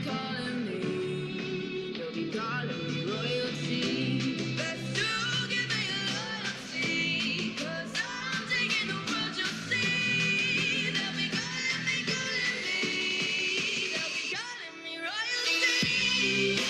calling me. They'll be calling me royalty. Best to give me loyalty, 'cause I'm taking the world, you'll see. They'll be calling me, calling me. They'll be calling me royalty.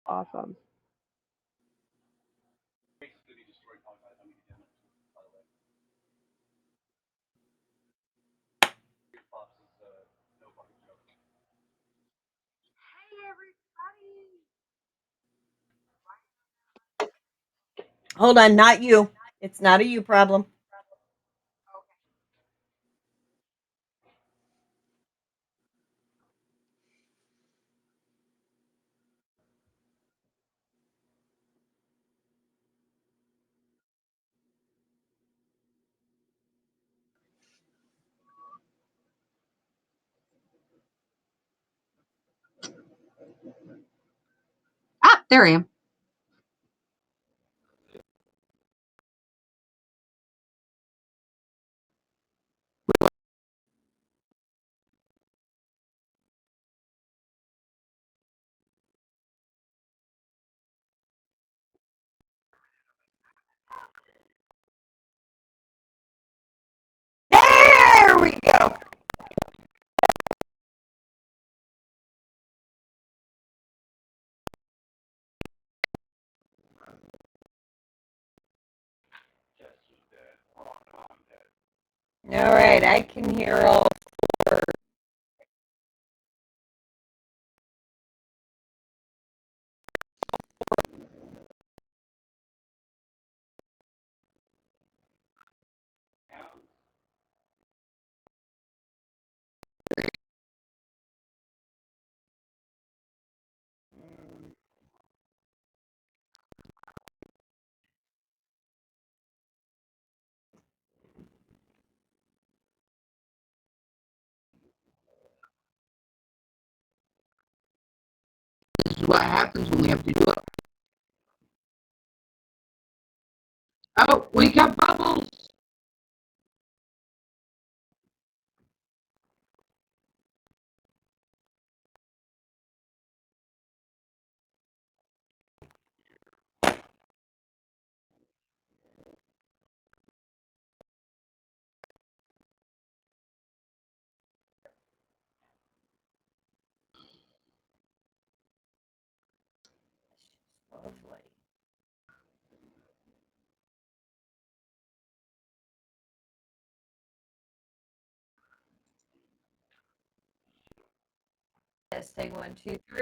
Awesome. Hold on, not you. It's not a you problem. Ah, there I am. There we go. All right, I can hear all four. This is what happens when we have to do it. Oh, we got bubbles. Lovely. Testing 1, 2, 3.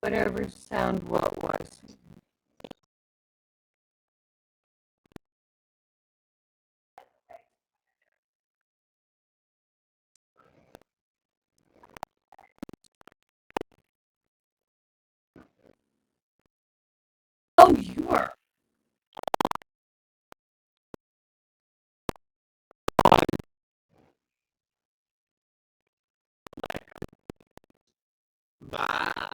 Whatever sound what was. Oh, you are. Bah.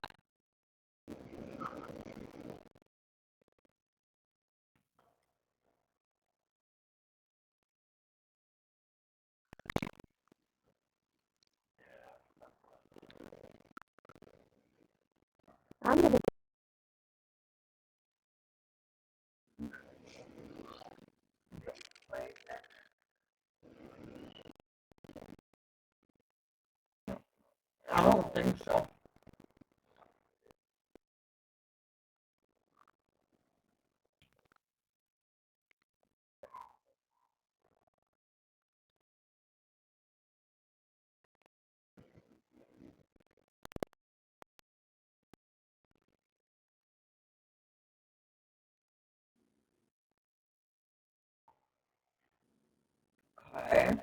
I'm gonna. I don't think so. Okay.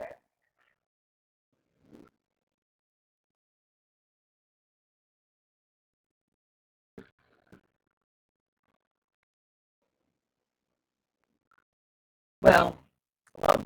Well, lovely.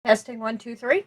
Testing 1, 2, 3.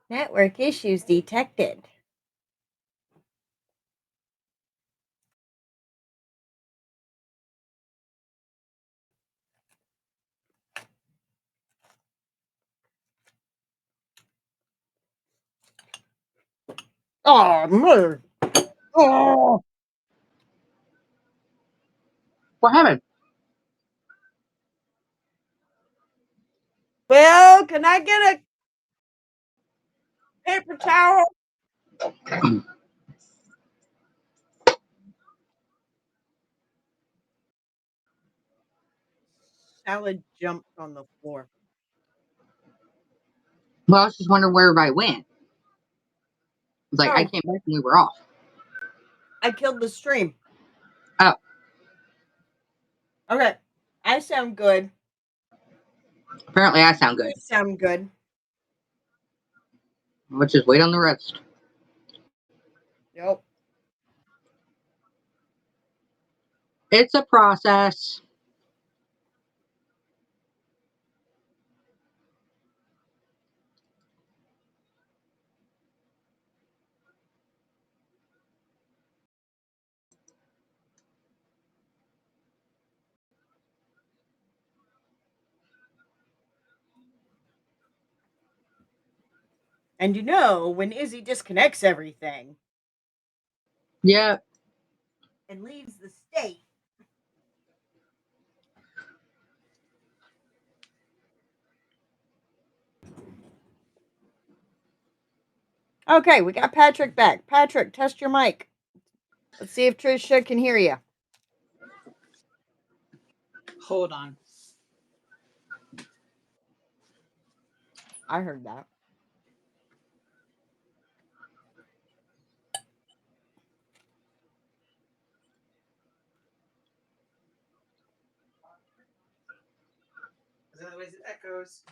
Network issues detected. Oh, mother. Oh. What happened? Well, can I get a paper towel? Salad jumped on the floor. Well, I was just wondering where everybody went. It's like I Oh, came back and we were off. I killed the stream. Oh, Okay. I sound good. apparently I sound good. You sound good. Let's just wait on the rest. Yep. It's a process. And you know, when Izzy disconnects everything Yeah. and leaves the state. Okay, we got Patrick back. Patrick, test your mic. Let's see if Trisha can hear you. Hold on. I heard that. echoes.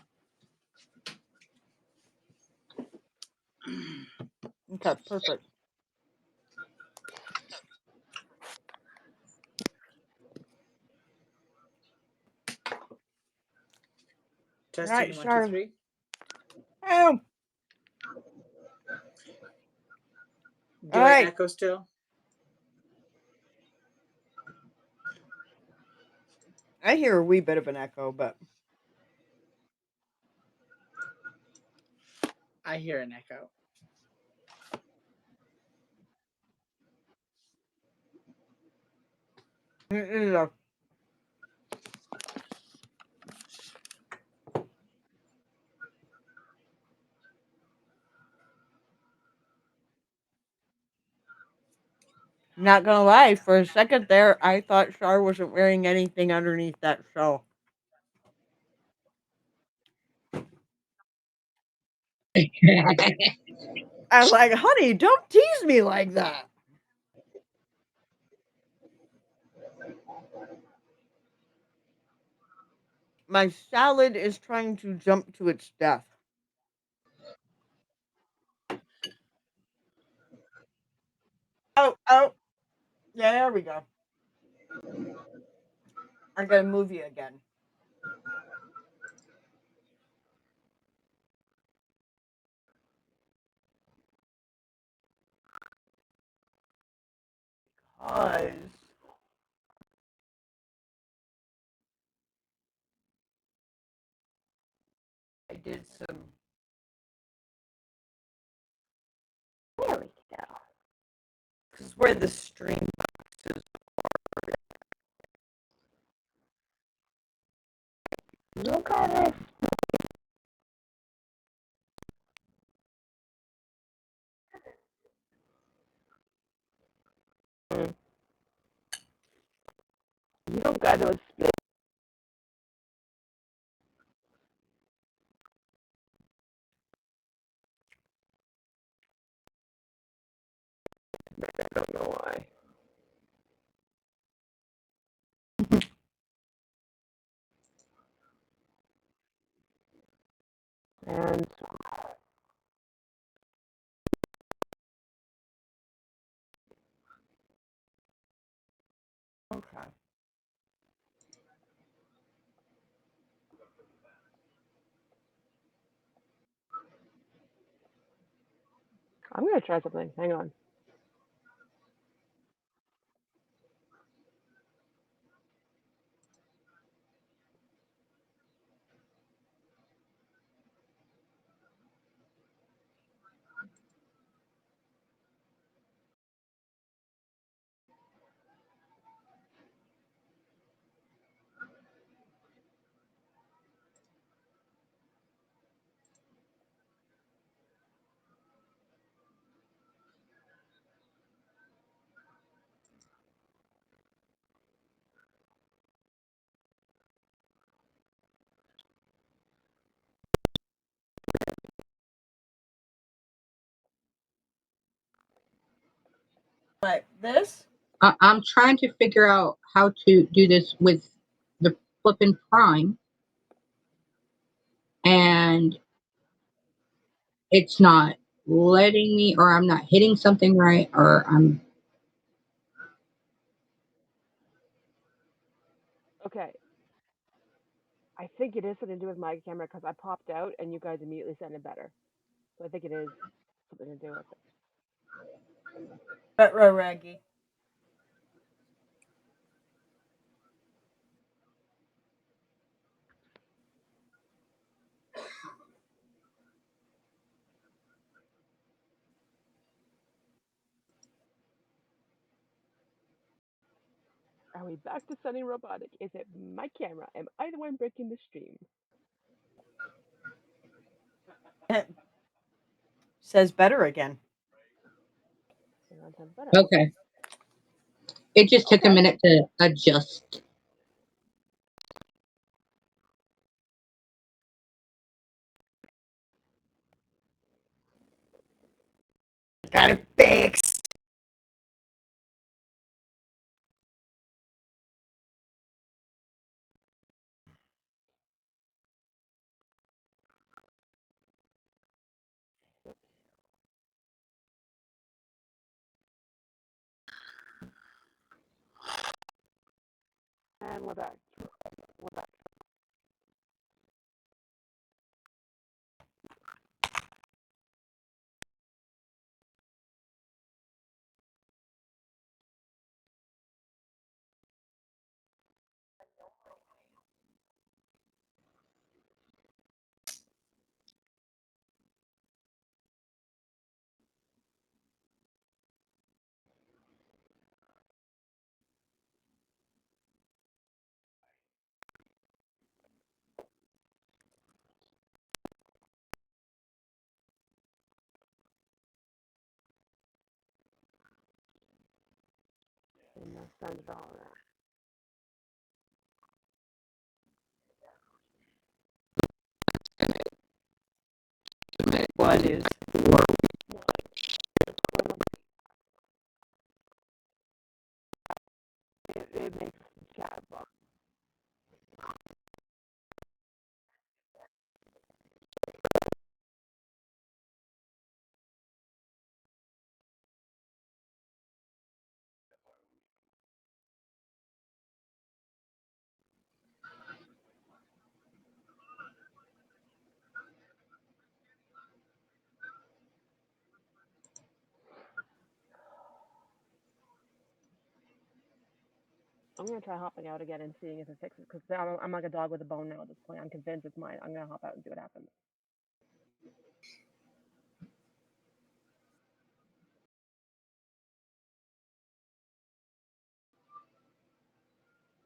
Okay, perfect. Testing Right, 1, 2, Char. 3. Oh, Do all I right. echo still? I hear a wee bit of an echo, but I hear an echo. it is a not gonna lie. For a second there, I thought Char wasn't wearing anything underneath that shawl. I was like, honey, don't tease me like that. My salad is trying to jump to its death. Oh, oh, yeah, there we go. I'm gonna move you again. Cause I did some. There we go. Because where the stream boxes. Look at it. You don't gotta explain. I don't know why. And okay. I'm gonna try something. Hang on. But this? I'm trying to figure out how to do this with the flippin' Prime, and it's not letting me, or I'm not hitting something right, or I'm. Okay. I think it is something to do with my camera because I popped out and you guys immediately sounded better. So I think it is something to do with it. But Raggy. Are we back to sounding robotic? Is it my camera? Am I the one breaking the stream? Says better again. Hang on, sounds better. Okay. It just took a Okay. minute to adjust. Got it fixed. And we're back. We're back. And no sense at all of that. What is? It makes the chat box. I'm gonna try hopping out again and seeing if it fixes. Because I'm like a dog with a bone now at this point. I'm convinced it's mine. I'm gonna hop out and see what happens.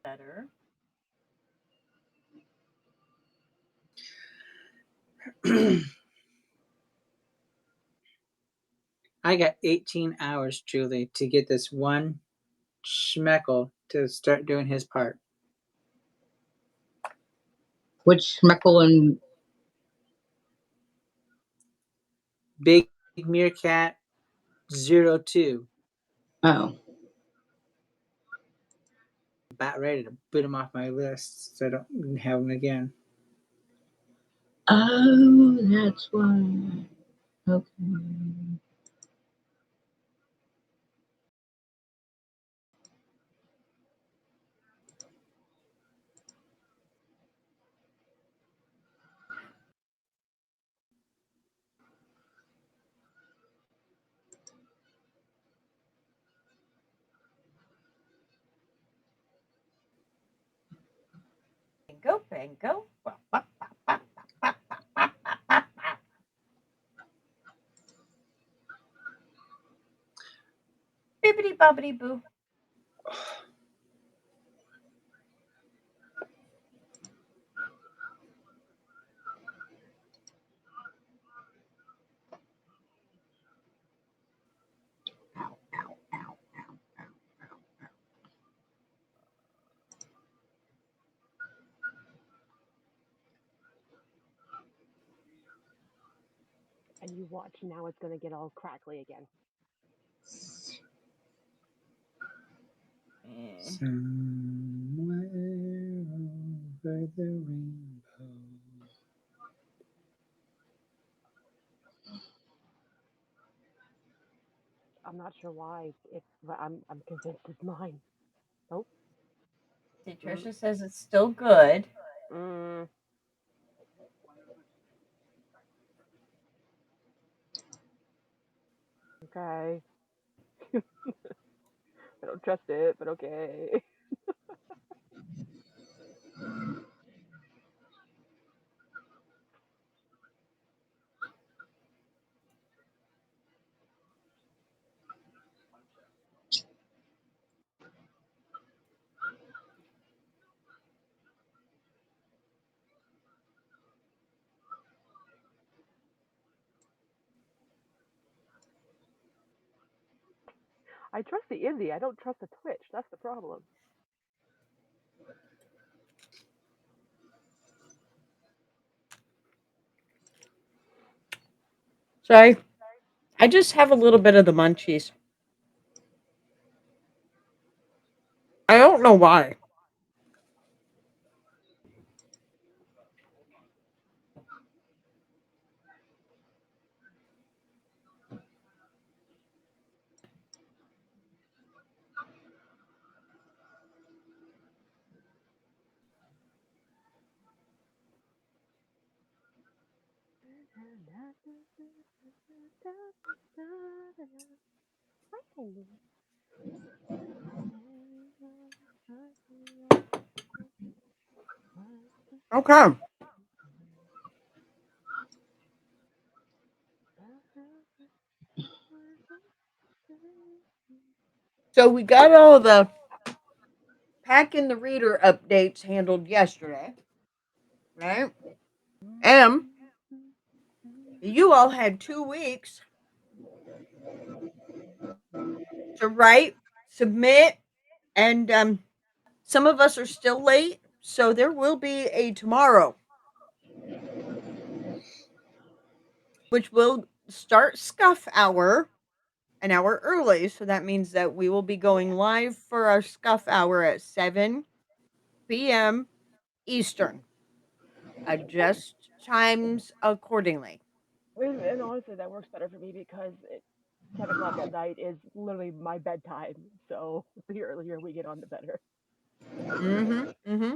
Better. I got 18 hours, Julie, to get this one schmeckle to start doing his part. Which Schmeckle and Big Meerkat 02. oh. About ready to boot him off my list so I don't have him again. Oh, that's why. Okay. Bingo, bingo. Bibbidi bobbidi boo. And you watch now, it's gonna get all crackly again. Somewhere over the rainbow. I'm not sure why. But I'm convinced it's mine. Oh. See, Trisha says it's still good. Mm. Okay. I don't trust it, but okay. I trust the Indie. I don't trust the Twitch. That's the problem. Sorry. I just have a little bit of the munchies. I don't know why. Okay. So we got all the pack in the reader updates handled yesterday, right? And you all had 2 weeks to write, submit, and some of us are still late, so there will be a tomorrow, which will start scuff hour an hour early. So that means that we will be going live for our scuff hour at 7 p.m. Eastern. Adjust times accordingly. And honestly, that works better for me because 10 o'clock at night is literally my bedtime. So the earlier we get on, the better. Mm-hmm. Mm-hmm.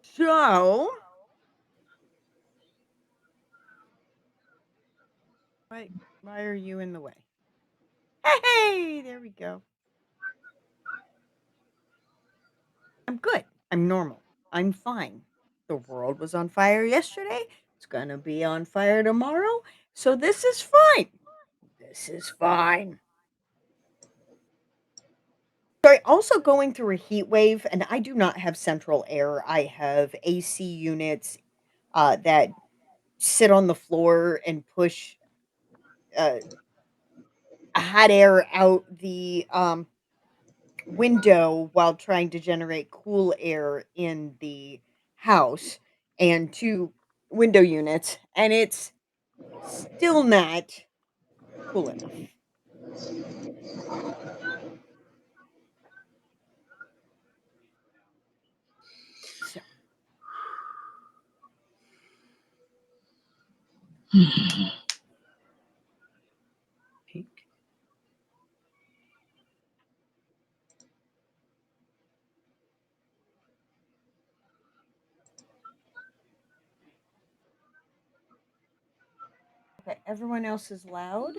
So why why are you in the way? Hey, there we go. I'm good. I'm normal. I'm fine. The world was on fire yesterday. It's gonna be on fire tomorrow. So this is fine. This is fine. Sorry, also going through a heat wave, and I do not have central air. I have AC units that sit on the floor and push uh, hot air out the window while trying to generate cool air in the house and 2 window units, and it's still not cool enough. So, Pink. okay, everyone else is loud.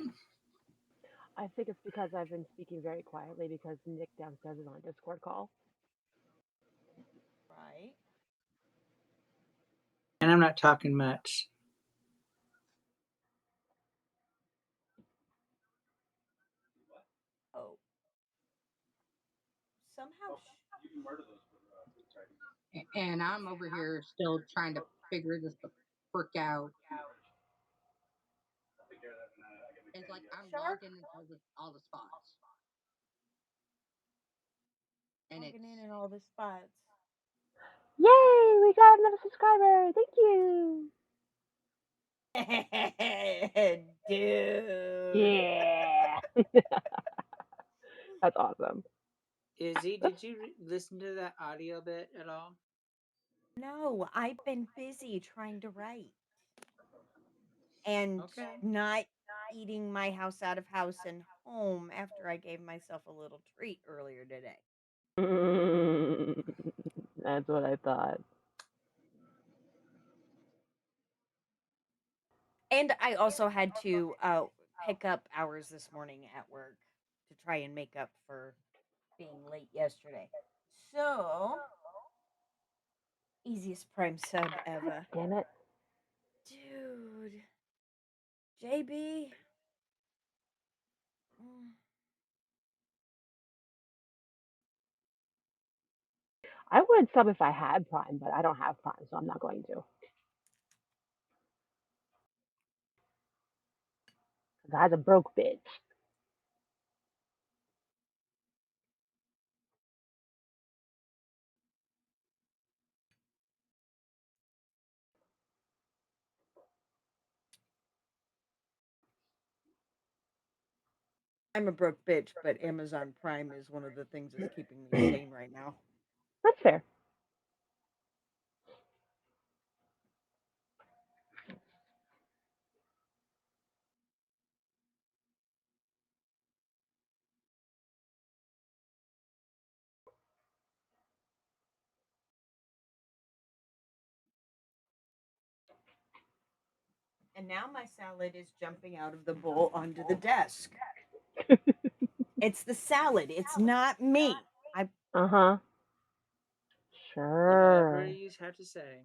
I think it's because I've been speaking very quietly because Nick downstairs is on a Discord call. Right. And I'm not talking much. Oh, somehow. And I'm over here still trying to figure this the frick out. It's like I'm Shark logged in all the spots, and logging in it's all the spots. Yay! We got another subscriber. Thank you. Dude. Yeah. That's awesome. Izzy, That's did you listen to that audio bit at all? No, I've been busy trying to write and Okay. not eating my house out of house and home after I gave myself a little treat earlier today. That's what I thought. And I also had to pick up hours this morning at work to try and make up for being late yesterday. So, easiest prime sub God ever. damn it. Dude. JB. Mm. I would sub if I had Prime, but I don't have Prime, so I'm not going to. 'Cause I was a broke bitch. I'm a broke bitch, but Amazon Prime is one of the things that's keeping me sane right now. That's fair. And now my salad is jumping out of the bowl onto the desk. It's the salad. It's not me. I Uh huh. Whatever Sure. you have to say.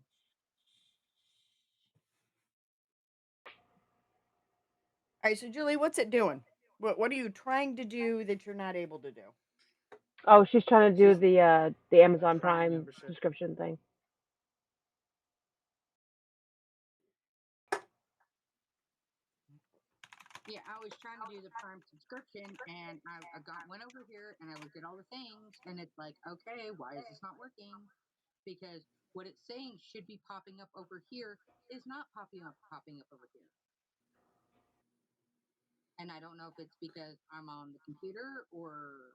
All right, so Julie, what's it doing? What are you trying to do that you're not able to do? Oh, she's trying to do She's the Amazon Prime Prime membership. subscription thing. Yeah, I was trying to do the Prime subscription, and went over here and I looked at all the things, and it's like, okay, why is this not working? Because what it's saying should be popping up over here is not popping up over here. And I don't know if it's because I'm on the computer or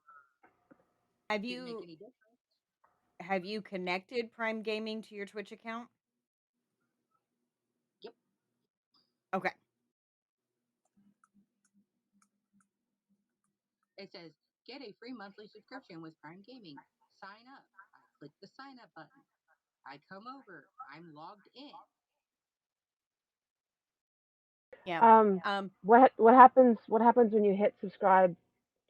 Have didn't make you any difference. have you connected Prime Gaming to your Twitch account? Yep. Okay. It says get a free monthly subscription with Prime Gaming. Sign up. I click the sign up button. I come over. I'm logged in. Yeah. Um, Um what happens when you hit subscribe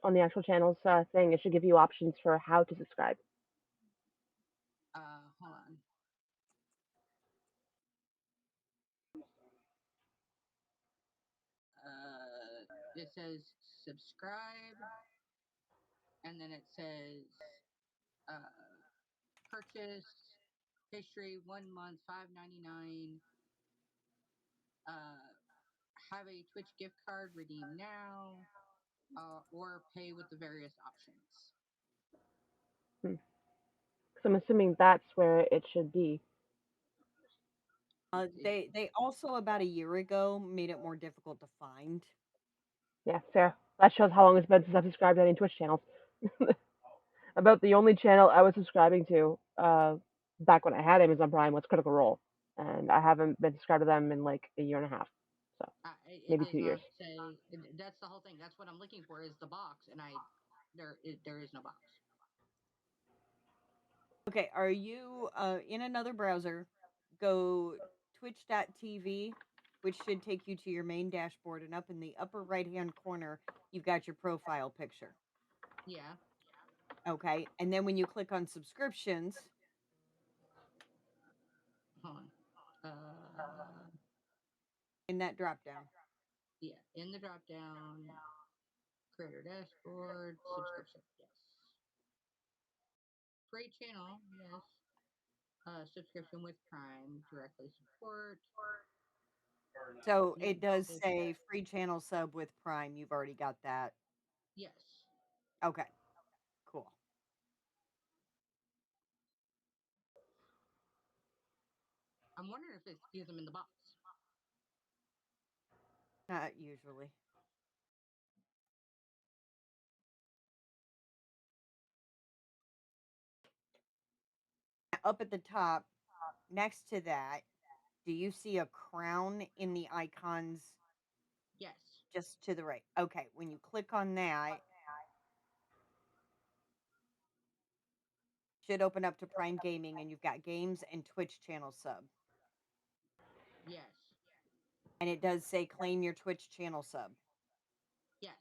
on the actual channels thing? It should give you options for how to subscribe. Hold on. It says subscribe, and then it says uh, purchase history 1 month $5.99. Uh, have a Twitch gift card, redeem now, or pay with the various options. Hmm. So I'm assuming that's where it should be. they also about a year ago made it more difficult to find. Yeah, fair. That shows how long it's been since I've subscribed to any Twitch channels. About the only channel I was subscribing to back when I had Amazon Prime was Critical Role, and I haven't been subscribed to them in like a year and a half, so It maybe does 2 years. not say. That's the whole thing. That's what I'm looking for is the box, and there is no box. Okay, are you in another browser? Go twitch.tv, which should take you to your main dashboard, and up in the upper right-hand corner, you've got your profile picture. Yeah. Okay, and then when you click on subscriptions Hold on. in that drop down, Yeah. In the drop down, creator dashboard, subscription. Yes. Free channel. Yes. Subscription with Prime, directly support. so New it does message. say free channel sub with Prime. You've already got that. Yes. Okay, cool. I'm wondering if it's because I'm in the box. Not usually. Up at the top, next to that, do you see a crown in the icons Yes. just to the right? Okay, when you click on that, should open up to Prime Gaming, and you've got games and Twitch channel sub. Yes. And it does say claim your Twitch channel sub. Yes.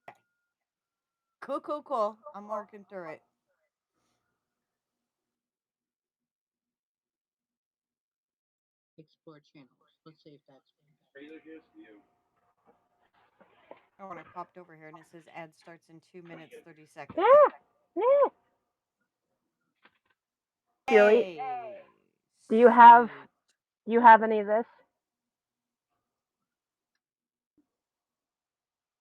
Okay. Cool, cool, cool. I'm working through it. Explore channels. Let's see if that's. Oh, and I popped over here and it says ad starts in 2 minutes, 30 seconds. Yeah, yeah. Julie, Hey, do you have sweet. do you have any of this?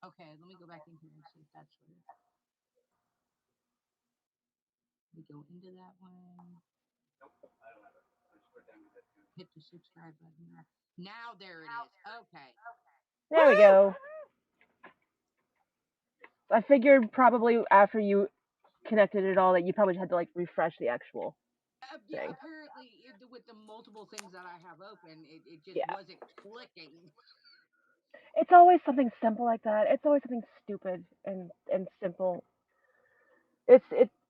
Okay, let me go back in here and see if that's what it is. We go into that one. Hit the subscribe button there. Now there it is. Okay. There we go. I figured probably after you connected it all that you probably had to like refresh the actual Yeah, thing. apparently with the multiple things that I have open, it just Yeah. wasn't clicking. It's always something simple like that. It's always something stupid and simple. It's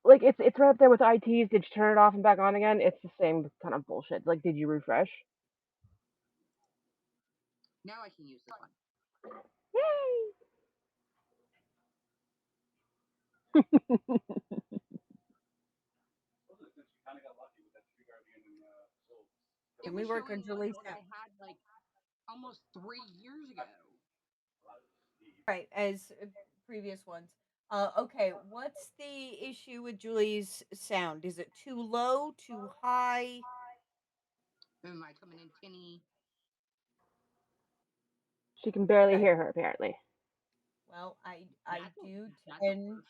right up there with ITs. Did you turn it off and back on again? It's the same kind of bullshit. Like, did you refresh? Now I can use this one. Can It we was work on showing one Julie's that sound? I had like almost 3 years ago. Right, as previous ones. Okay, what's the issue with Julie's sound? Is it too low, too high? Am I coming in tinny? She can barely Okay. hear her, apparently. Well, That's a first.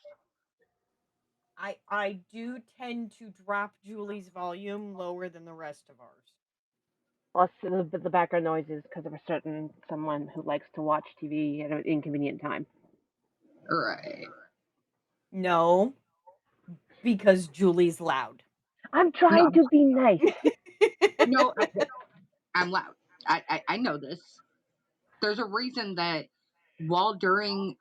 I do tend to drop Julie's volume lower than the rest of ours. Plus, the background noise is because of a certain someone who likes to watch TV at an inconvenient time. Right. No, because Julie's loud. I'm No, trying to be nice. no, I'm loud. I know this. There's a reason that while during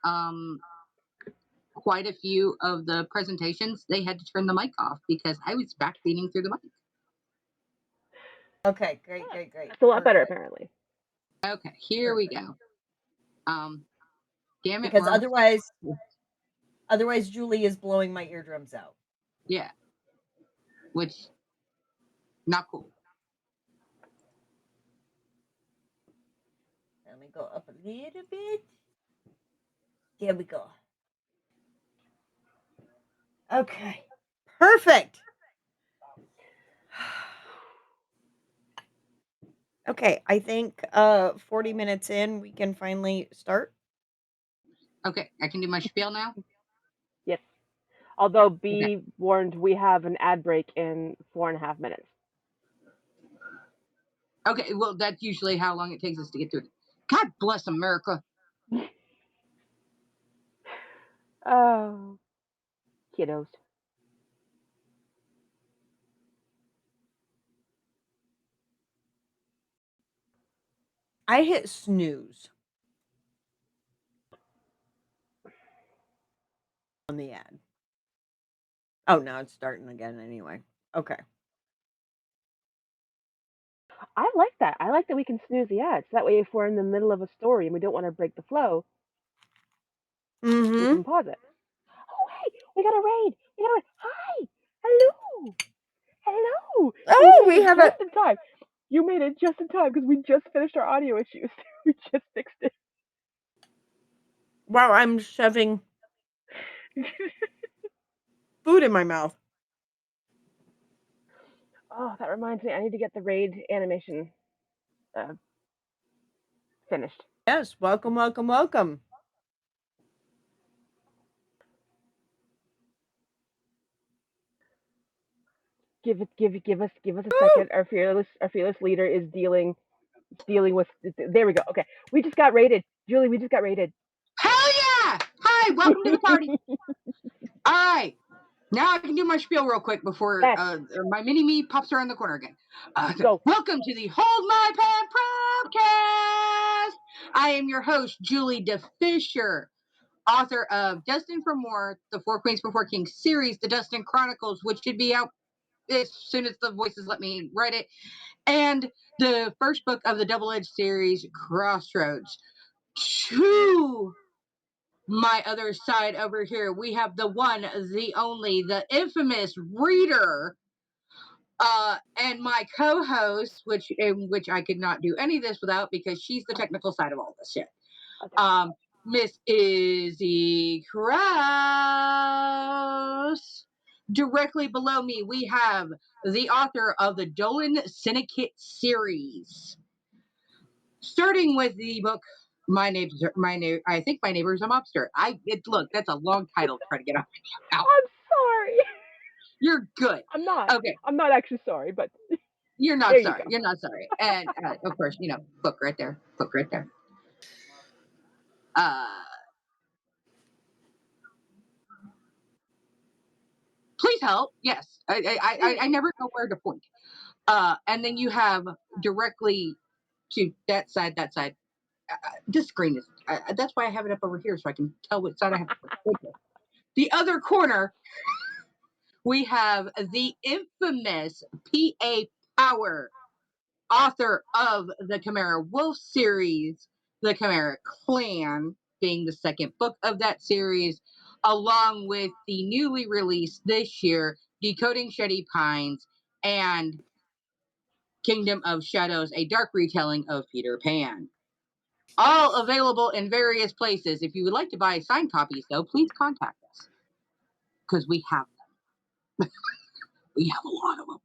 quite a few of the presentations, they had to turn the mic off because I was backbeating through the mic. Okay, great, great, great. It's a lot better, Perfect. apparently. Okay, here we go. Damn it, Because Murph. otherwise Julie is blowing my eardrums out. Yeah, which not cool. Let me go up a little bit. There we go. Okay. Perfect. Okay, I think 40 minutes in we can finally start. Okay, I can do my spiel now. Yes. Although, Okay. be warned, we have an ad break in 4.5 minutes. Okay, well, that's usually how long it takes us to get through it. God bless America. Oh, kiddos. I hit snooze on the ad. Oh, now it's starting again anyway. Okay. I like that. I like that we can snooze the ads. That way, if we're in the middle of a story and we don't want to break the flow, we Mm-hmm. can pause it. Oh, hey, we got a raid. We got a raid. Hi. Hello. Hello. You Oh, made we it have a just in time. You made it just in time because we just finished our audio issues. We just fixed it. wow, I'm shoving food in my mouth. Oh, that reminds me. I need to get the raid animation uh, finished. Yes, welcome, welcome, welcome. Give us a Woo! second. Our fearless leader is dealing with. There we go. Okay, we just got raided, Julie. We just got raided. Hell yeah! Hi, welcome to the party. All right. Now I can do my spiel real quick before Yes, my mini me pops around the corner again. go. Welcome to the Hold My Pen Promptcast. I am your host, Julie DeFisher, author of Destined for More, the Four Queens Before Kings series, The Destin Chronicles, which should be out as soon as the voices let me write it, and the first book of the Double Edged series, Crossroads. To my other side over here, we have the one, the only, the infamous reader, and my co-host, which I could not do any of this without because she's the technical side of all this shit. Okay. Miss Izzy Kraus. Directly below me, we have the author of the Dolan Syndicate series. Starting with the book, my name. I think my neighbor's a mobster. Look, that's a long title to try to get off my mouth. I'm sorry. You're good. I'm not. Okay, I'm not actually sorry, but you're not there you sorry. go. You're not sorry. And of course, book right there. Book right there. Uh, please help. Yes, I never know where to point. And then you have directly to that side. That side. This screen is. That's why I have it up over here so I can tell which side I have to put. The other corner, we have the infamous PA Power, author of the Chimera Wolf series, The Chimera Clan, being the second book of that series, along with the newly released this year, Decoding Shady Pines and Kingdom of Shadows, a dark retelling of Peter Pan. All available in various places. If you would like to buy signed copies, though, please contact us because we have them. We have a lot of them.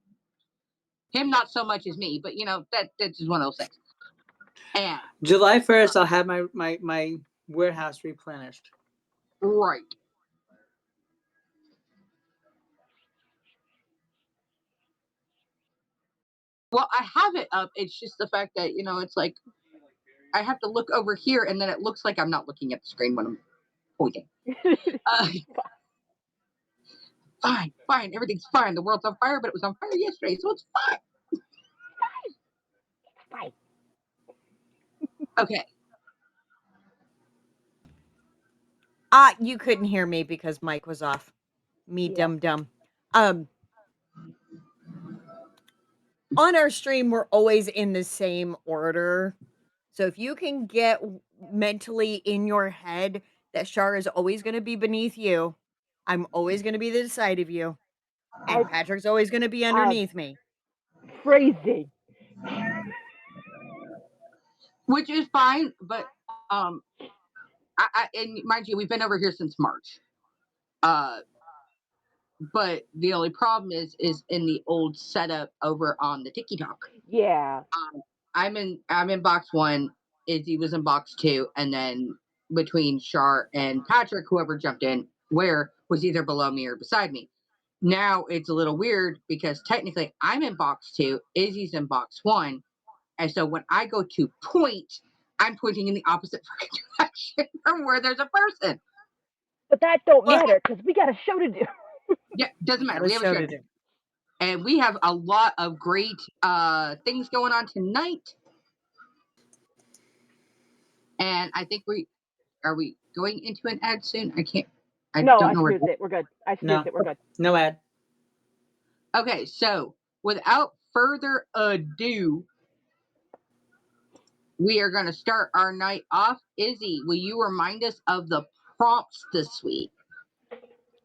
Him, not so much as me, but that's just one of those things. And July 1st, I'll have my warehouse replenished. right. Well, I have it up. It's just the fact that, it's like I have to look over here and then it looks like I'm not looking at the screen when I'm pointing. Uh, fine. Everything's fine. The world's on fire, but it was on fire yesterday, so it's fine. Fine. Okay. You couldn't hear me because Mike was off. Me Yeah. dumb. Um, on our stream, we're always in the same order. So if you can get mentally in your head that Shar is always going to be beneath you, I'm always going to be the side of you, and I Patrick's always going to be underneath me. Phrasing. Which is fine, but and mind you, we've been over here since March. But the only problem is in the old setup over on the TikTok. Yeah. I'm in box 1. Izzy was in box 2, and then between Char and Patrick, whoever jumped in where was either below me or beside me. Now it's a little weird because technically I'm in box 2, Izzy's in box 1, and so when I go to point, I'm pointing in the opposite direction from where there's a person. But that don't Well, matter because we got a show to do. Yeah, doesn't matter. got a We have a show show to do. and we have a lot of great things going on tonight. And I think we going into an ad soon. I No, don't I know where. snoozed it. We're good. I snoozed No, it. We're good. no ad. Okay, so without further ado, we are going to start our night off. Izzy, will you remind us of the prompts this week?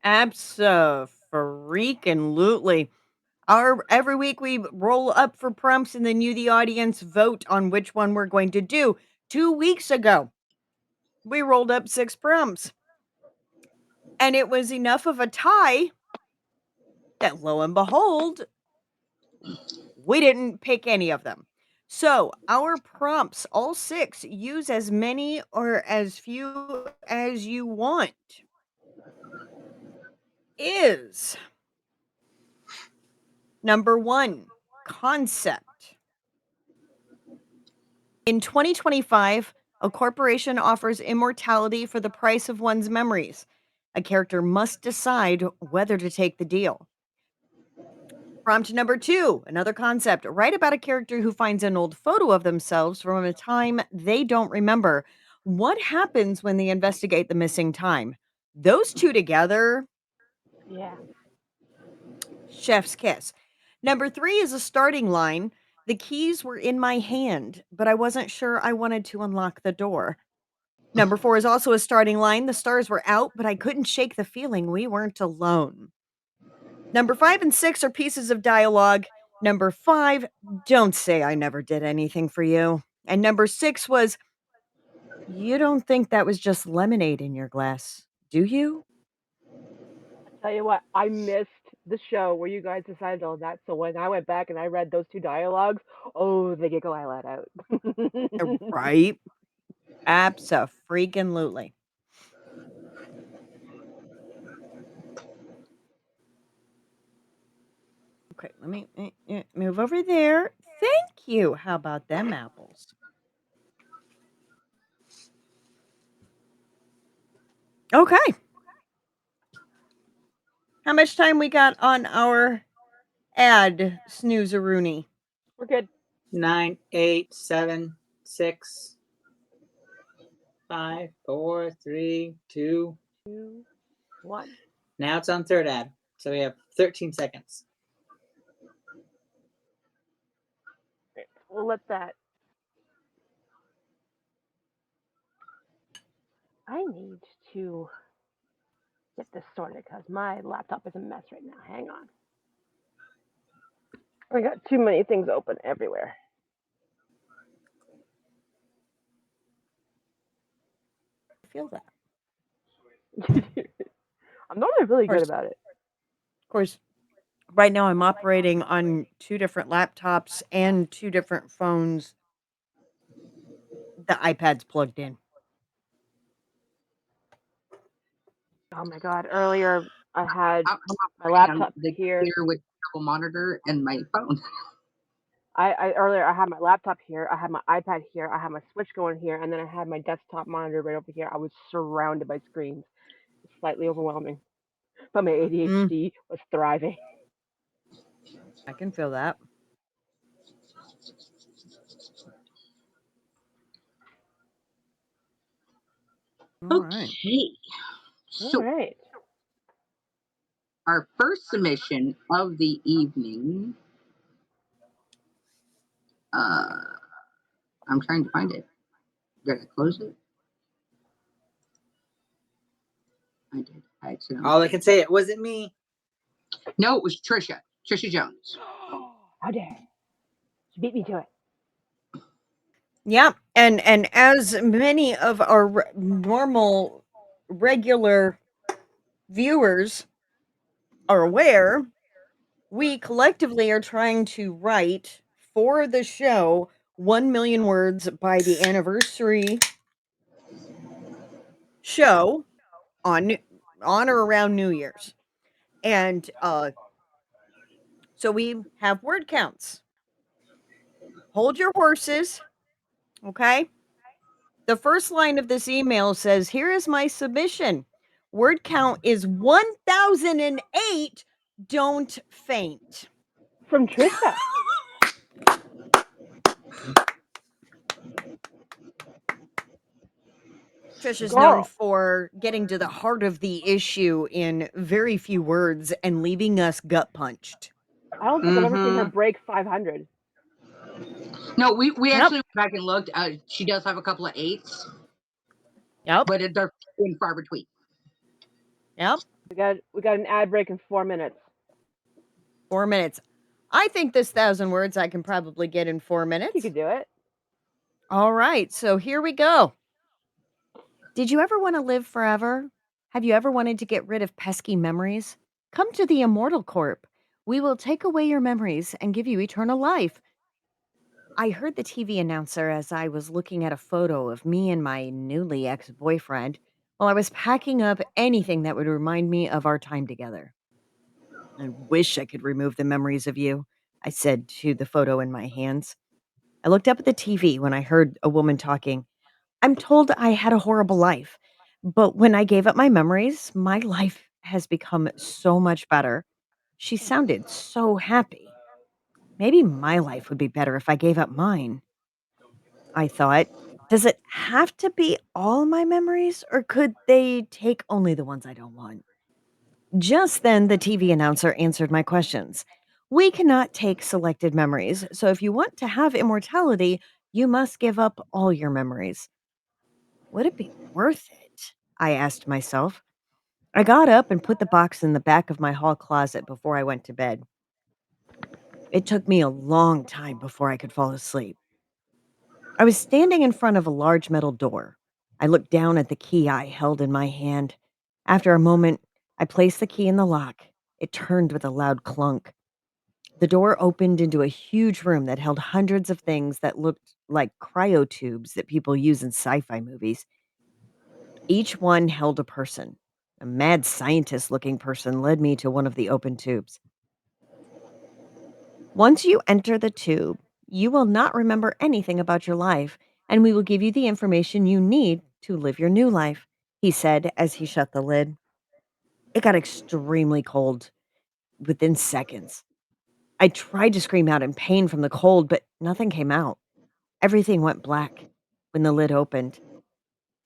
Abso-freaking-lutely. Every week we roll up for prompts and then you, the audience, vote on which one we're going to do. 2 weeks ago, we rolled up 6 prompts. And it was enough of a tie that lo and behold, we didn't pick any of them. So our prompts, all 6, use as many or as few as you want. Is number 1, concept. In 2025, a corporation offers immortality for the price of one's memories. A character must decide whether to take the deal. Prompt number 2, another concept. Write about a character who finds an old photo of themselves from a time they don't remember. What happens when they investigate the missing time? Those 2 together, Yeah. chef's kiss. Number 3 is a starting line. The keys were in my hand, but I wasn't sure I wanted to unlock the door. Number 4 is also a starting line. The stars were out, but I couldn't shake the feeling we weren't alone. Number 5 and 6 are pieces of dialogue. Number 5, don't say I never did anything for you. And number 6 was, you don't think that was just lemonade in your glass, do you? I'll tell you what, I missed the show where you guys decided on that. So when I went back and I read those 2 dialogues, oh, the giggle I let out. Right? Abso-freaking-lutely. Okay, let me move over there. Thank you. How about them apples? Okay. How much time we got on our ad, Snoozeroonie? We're good. 9, 8, 7, 6, 5, 4, 3, 2. 2, 1. Now it's on third ad. So we have 13 seconds. we'll let that. I need to get this sorted because my laptop is a mess right now. Hang on. I got too many things open everywhere. I feel that. I'm normally really Of good course, about it. of course, right now I'm operating on two different laptops and two different phones. The iPad's plugged in. Oh my god! Earlier I had I'm my operating on laptop the here. computer with double monitor and my phone. I earlier I had my laptop here. I had my iPad here. I had my Switch going here, and then I had my desktop monitor right over here. I was surrounded by screens. It's slightly overwhelming, but my Mm, ADHD was thriving. I can feel that. All right. Okay. All So right. our first submission of the evening. Uh, I'm trying to find it. Did I close it? I did. I accidentally. All I can say, it wasn't me. No, it was Trisha. Trisha Jones. How dare she beat me to it? Yeah, and as many of our normal regular viewers are aware, we collectively are trying to write for the show 1 million words by the anniversary show on on or around New Year's. And so we have word counts. Hold your horses, okay? The first line of this email says, "Here is my submission. Word count is 1008. Don't faint." From Trisha. Trisha's known Girl, for getting to the heart of the issue in very few words and leaving us gut punched. I don't think I've ever seen her Mm-hmm. break 500. No, we Yep. actually went back and looked. She does have a couple of eights, Yep. but they're few and far between. Yep. We got an ad break in 4 minutes. 4 minutes. I think this 1,000 words I can probably get in four You minutes. could do it. All right. So here we go. Did you ever want to live forever? Have you ever wanted to get rid of pesky memories? Come to the Immortal Corp. We will take away your memories and give you eternal life. I heard the TV announcer as I was looking at a photo of me and my newly ex boyfriend while I was packing up anything that would remind me of our time together. I wish I could remove the memories of you, I said to the photo in my hands. I looked up at the TV when I heard a woman talking. I'm told I had a horrible life, but when I gave up my memories, my life has become so much better. She sounded so happy. Maybe my life would be better if I gave up mine. I thought, does it have to be all my memories, or could they take only the ones I don't want? Just then, the TV announcer answered my questions. We cannot take selected memories, so if you want to have immortality, you must give up all your memories. Would it be worth it? I asked myself. I got up and put the box in the back of my hall closet before I went to bed. It took me a long time before I could fall asleep. I was standing in front of a large metal door. I looked down at the key I held in my hand. After a moment, I placed the key in the lock. It turned with a loud clunk. The door opened into a huge room that held hundreds of things that looked like cryotubes that people use in sci fi movies. Each one held a person. A mad scientist looking person led me to one of the open tubes. Once you enter the tube, you will not remember anything about your life, and we will give you the information you need to live your new life, he said as he shut the lid. It got extremely cold within seconds. I tried to scream out in pain from the cold, but nothing came out. Everything went black when the lid opened.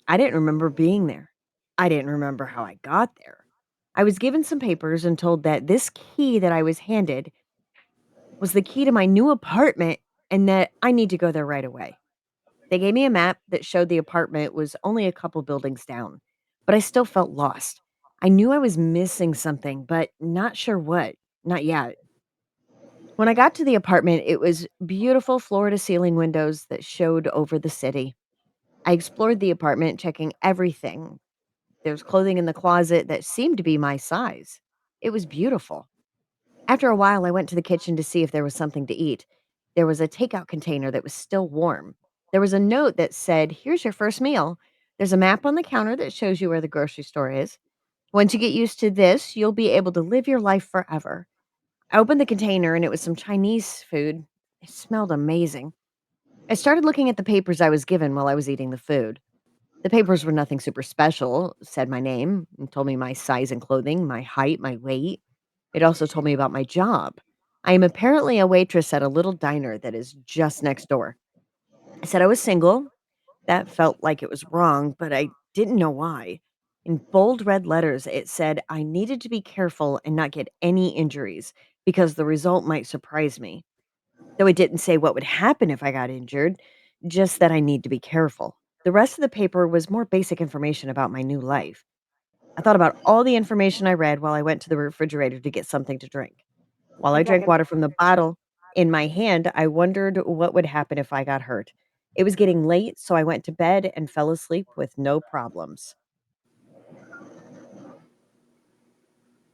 I didn't remember being there. I didn't remember how I got there. I was given some papers and told that this key that I was handed was the key to my new apartment and that I need to go there right away. They gave me a map that showed the apartment was only a couple buildings down, but I still felt lost. I knew I was missing something, but not sure what. Not yet. When I got to the apartment, it was beautiful floor to ceiling windows that showed over the city. I explored the apartment, checking everything. There was clothing in the closet that seemed to be my size. It was beautiful. After a while, I went to the kitchen to see if there was something to eat. There was a takeout container that was still warm. There was a note that said, "Here's your first meal." There's a map on the counter that shows you where the grocery store is. Once you get used to this, you'll be able to live your life forever. I opened the container and it was some Chinese food. It smelled amazing. I started looking at the papers I was given while I was eating the food. The papers were nothing super special, said my name, and told me my size and clothing, my height, my weight. It also told me about my job. I am apparently a waitress at a little diner that is just next door. I said I was single. That felt like it was wrong, but I didn't know why. In bold red letters, it said I needed to be careful and not get any injuries because the result might surprise me. Though it didn't say what would happen if I got injured, just that I need to be careful. The rest of the paper was more basic information about my new life. I thought about all the information I read while I went to the refrigerator to get something to drink. While I I'm drank checking. water from the bottle in my hand, I wondered what would happen if I got hurt. It was getting late, so I went to bed and fell asleep with no problems.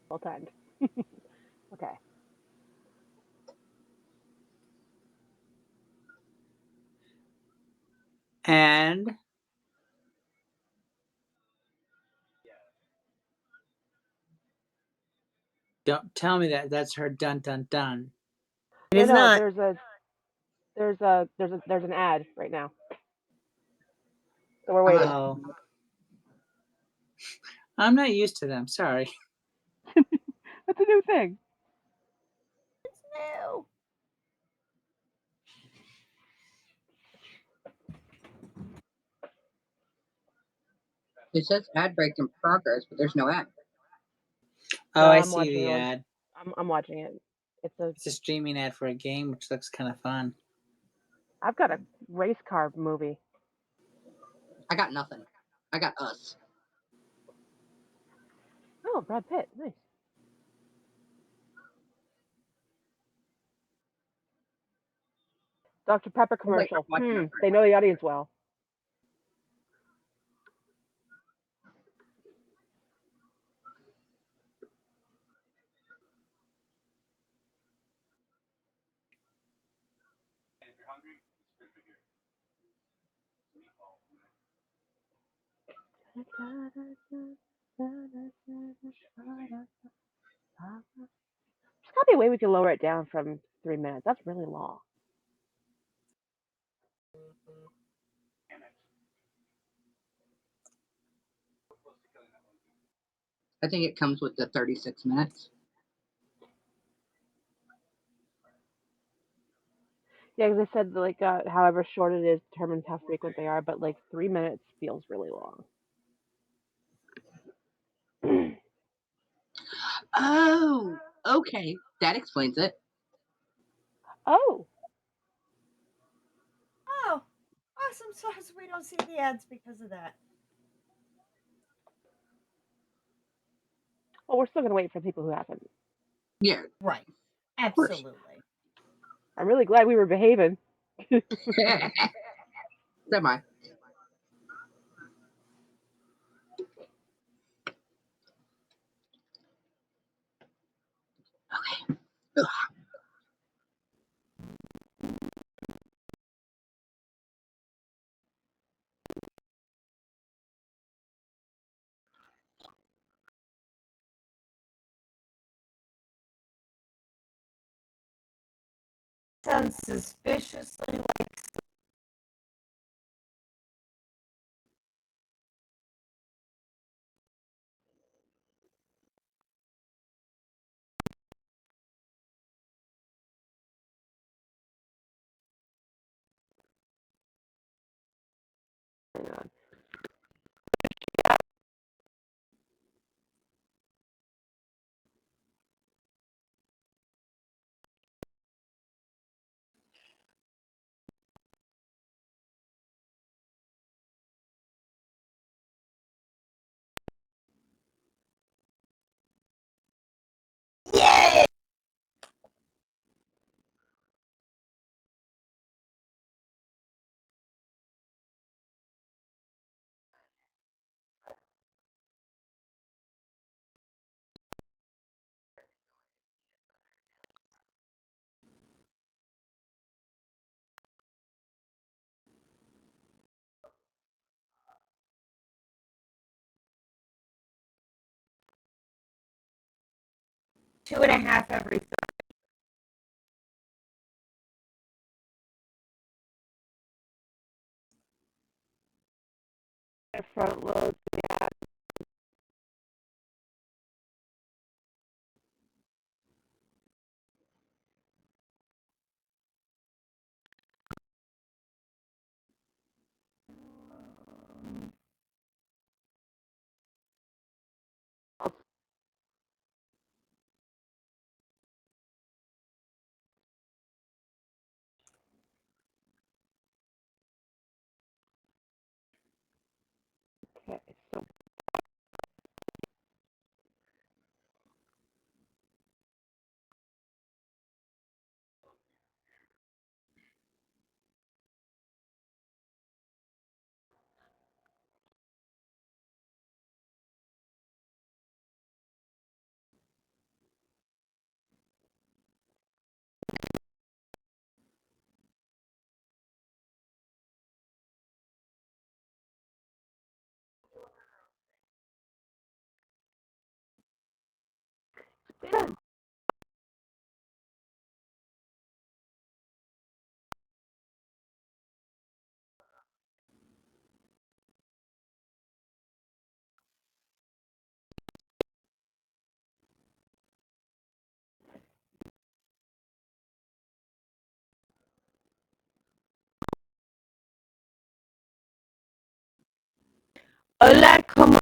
Well timed. Okay. And don't tell me that that's her dun dun dun. It Yeah, is no, not. there's an ad right now. So we're I'm waiting. a, Oh, I'm not used to them. Sorry. That's a new thing. No. it says ad break in progress, but there's no ad. Oh, No, I I'm see watching the one. ad. I'm watching it. It's a It's a streaming ad for a game, which looks kind of fun. I've got a race car movie. I got nothing. I got us. Oh, Brad Pitt. Nice. Dr. Pepper I was like, I'm commercial. watching us right They know the audience well. There's gotta be a way we can lower it down from 3 minutes. That's really long. I think it comes with the 36 minutes. Yeah, because they said like however short it is determines how frequent they are, but like 3 minutes feels really long. Oh, okay. That explains it. Oh, Oh, awesome. So we don't see the ads because of that. well, we're still gonna wait for people who haven't. Yeah, Right. of course. Absolutely. I'm really glad we were behaving. Semi. Ugh. Sounds suspiciously 2.5 every Front load. Okay, so yeah, Hola, ¿cómo?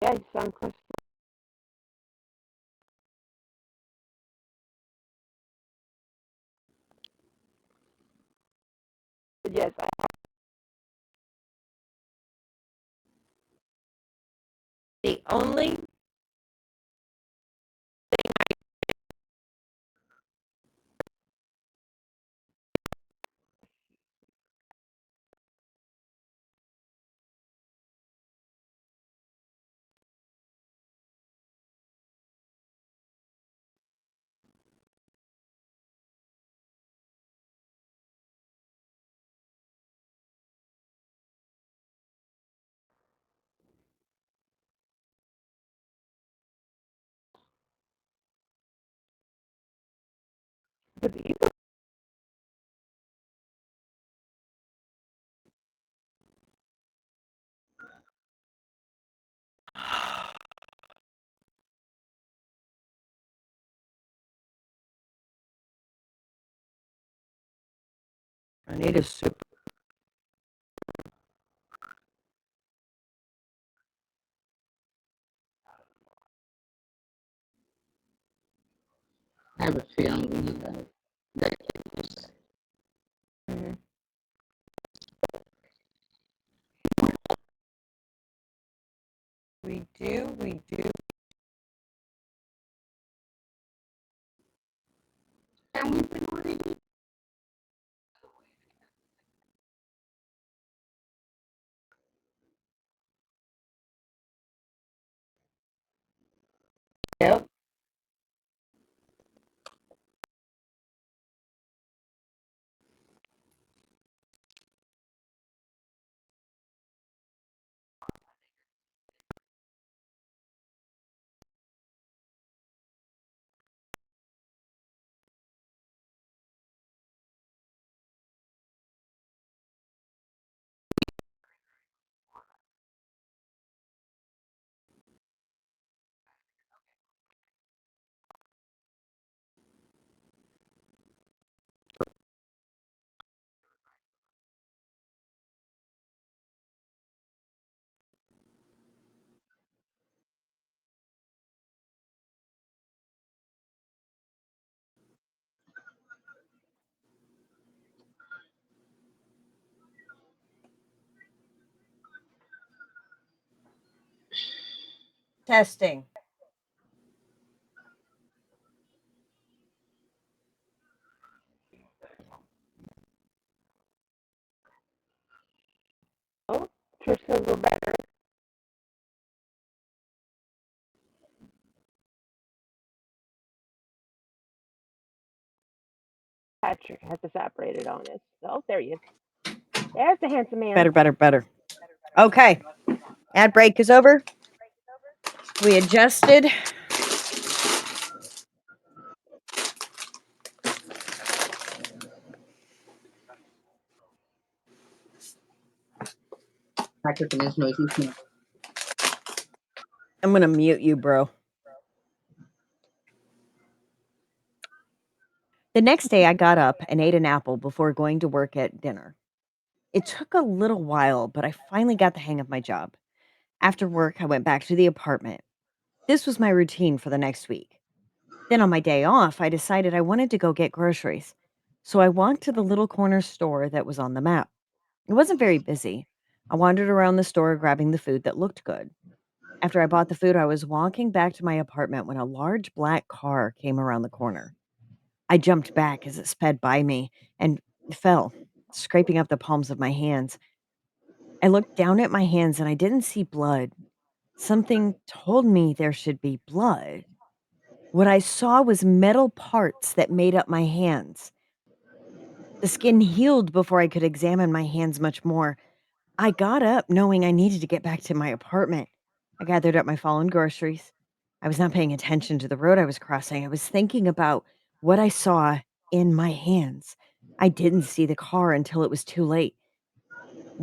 yeah, you sound crystal. But yes, The only but either I need a soup. I have a feeling we need that is Mhm. We do, we do. and we've been waiting. Yep. Testing. oh, Trish says we're better. Patrick has separated on us. Oh, there he is. There's the handsome man. Better, better, better. Okay. Ad break is over. We adjusted. Patrick and his noisy snore. I'm going to mute you, bro. The next day, I got up and ate an apple before going to work at dinner. It took a little while, but I finally got the hang of my job. After work, I went back to the apartment. This was my routine for the next week. Then on my day off, I decided I wanted to go get groceries. So I walked to the little corner store that was on the map. It wasn't very busy. I wandered around the store grabbing the food that looked good. After I bought the food, I was walking back to my apartment when a large black car came around the corner. I jumped back as it sped by me and fell, scraping up the palms of my hands. I looked down at my hands and I didn't see blood. Something told me there should be blood. What I saw was metal parts that made up my hands. The skin healed before I could examine my hands much more. I got up knowing I needed to get back to my apartment. I gathered up my fallen groceries. I was not paying attention to the road I was crossing. I was thinking about what I saw in my hands. I didn't see the car until it was too late.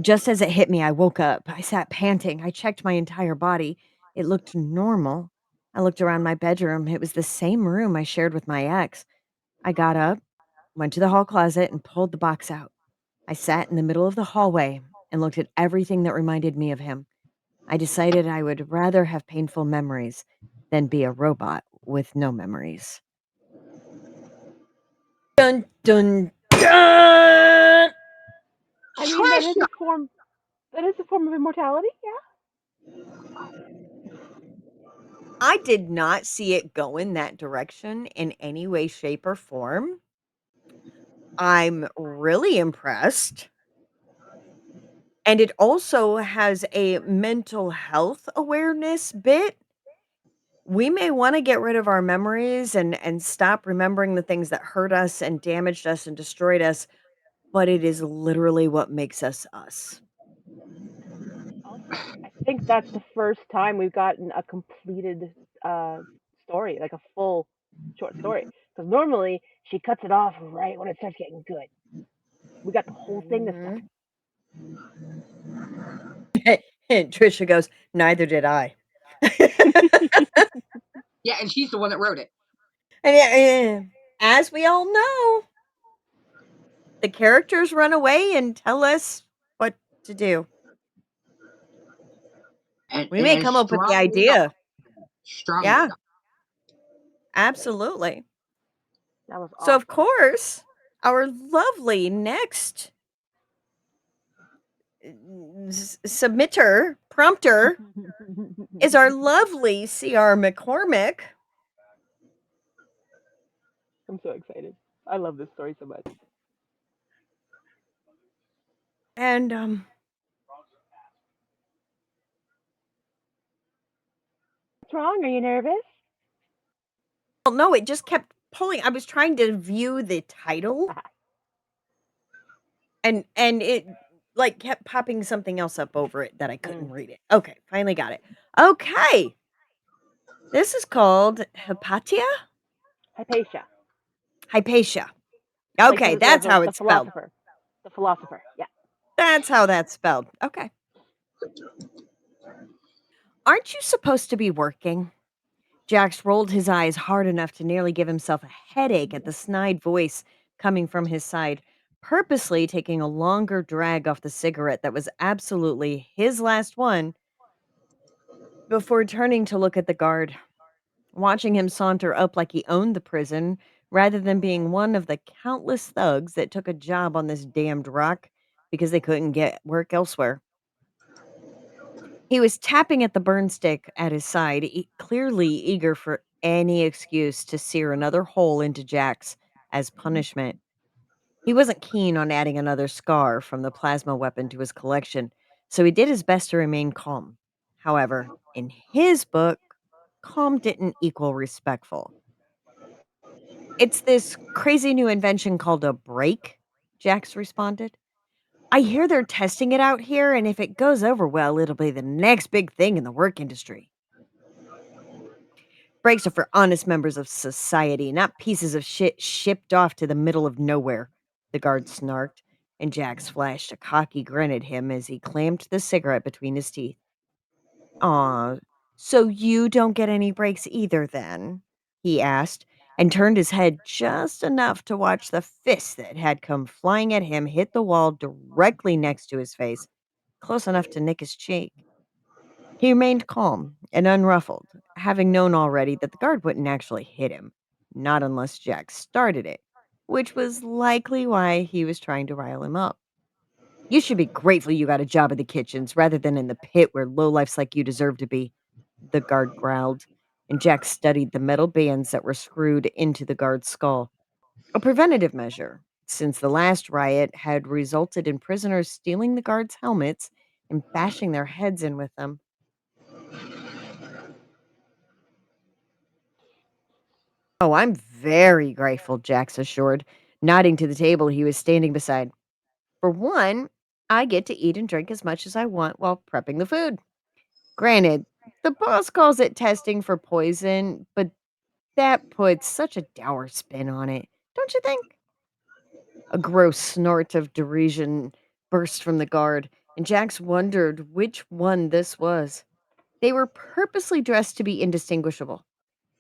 Just as it hit me, I woke up. I sat panting. I checked my entire body. It looked normal. I looked around my bedroom. It was the same room I shared with my ex. I got up, went to the hall closet, and pulled the box out. I sat in the middle of the hallway and looked at everything that reminded me of him. I decided I would rather have painful memories than be a robot with no memories. Dun dun dun! I mean, that is Trisha! a form. That is a form of immortality. I did not see it go in that direction in any way, shape, or form. I'm really impressed. And it also has a mental health awareness bit. We may want to get rid of our memories and stop remembering the things that hurt us and damaged us and destroyed us, but it is literally what makes us us. Also, I think that's the first time we've gotten a completed uh, story, like a full short story. Because normally she cuts it off right when it starts getting good. We got the whole thing this Mhm. time. And Trisha goes, "Neither did I." Yeah, and she's the one that wrote it. And as we all know, the characters run away and tell us what to do. We may And come up with the strongly not. idea. Strongly Yeah, not. absolutely. That was So, of awesome. course, our lovely next submitter, prompter, is our lovely CR McCormick. I'm so excited. I love this story so much. And, What's wrong? Are you nervous? well, no, it just kept pulling. I was trying to view the title and it like kept popping something else up over it that I couldn't Mm. read it. Okay, finally got it. Okay. This is called Hypatia? Hypatia, Hypatia. like Okay, that's how the it's spelled. philosopher. The philosopher. Yeah. That's how that's spelled. Okay. Aren't you supposed to be working? Jax rolled his eyes hard enough to nearly give himself a headache at the snide voice coming from his side, purposely taking a longer drag off the cigarette that was absolutely his last one before turning to look at the guard, watching him saunter up like he owned the prison rather than being one of the countless thugs that took a job on this damned rock because they couldn't get work elsewhere. He was tapping at the burn stick at his side, clearly eager for any excuse to sear another hole into Jack's as punishment. He wasn't keen on adding another scar from the plasma weapon to his collection, so he did his best to remain calm. However, in his book, calm didn't equal respectful. It's this crazy new invention called a brake, Jax responded. I hear they're testing it out here, and if it goes over well, it'll be the next big thing in the work industry. Breaks are for honest members of society, not pieces of shit shipped off to the middle of nowhere, the guard snarked, and Jax flashed a cocky grin at him as he clammed the cigarette between his teeth. Aw, so you don't get any breaks either then? He asked, and turned his head just enough to watch the fist that had come flying at him hit the wall directly next to his face, close enough to nick his cheek. He remained calm and unruffled, having known already that the guard wouldn't actually hit him, not unless Jack started it, which was likely why he was trying to rile him up. You should be grateful you got a job in the kitchens rather than in the pit where lowlifes like you deserve to be, the guard growled, and Jack studied the metal bands that were screwed into the guard's skull. A preventative measure, since the last riot had resulted in prisoners stealing the guards' helmets and bashing their heads in with them. Oh, I'm very grateful, Jax assured, nodding to the table he was standing beside. For one, I get to eat and drink as much as I want while prepping the food. Granted, the boss calls it testing for poison, but that puts such a dour spin on it, don't you think? A gross snort of derision burst from the guard, and Jax wondered which one this was. They were purposely dressed to be indistinguishable,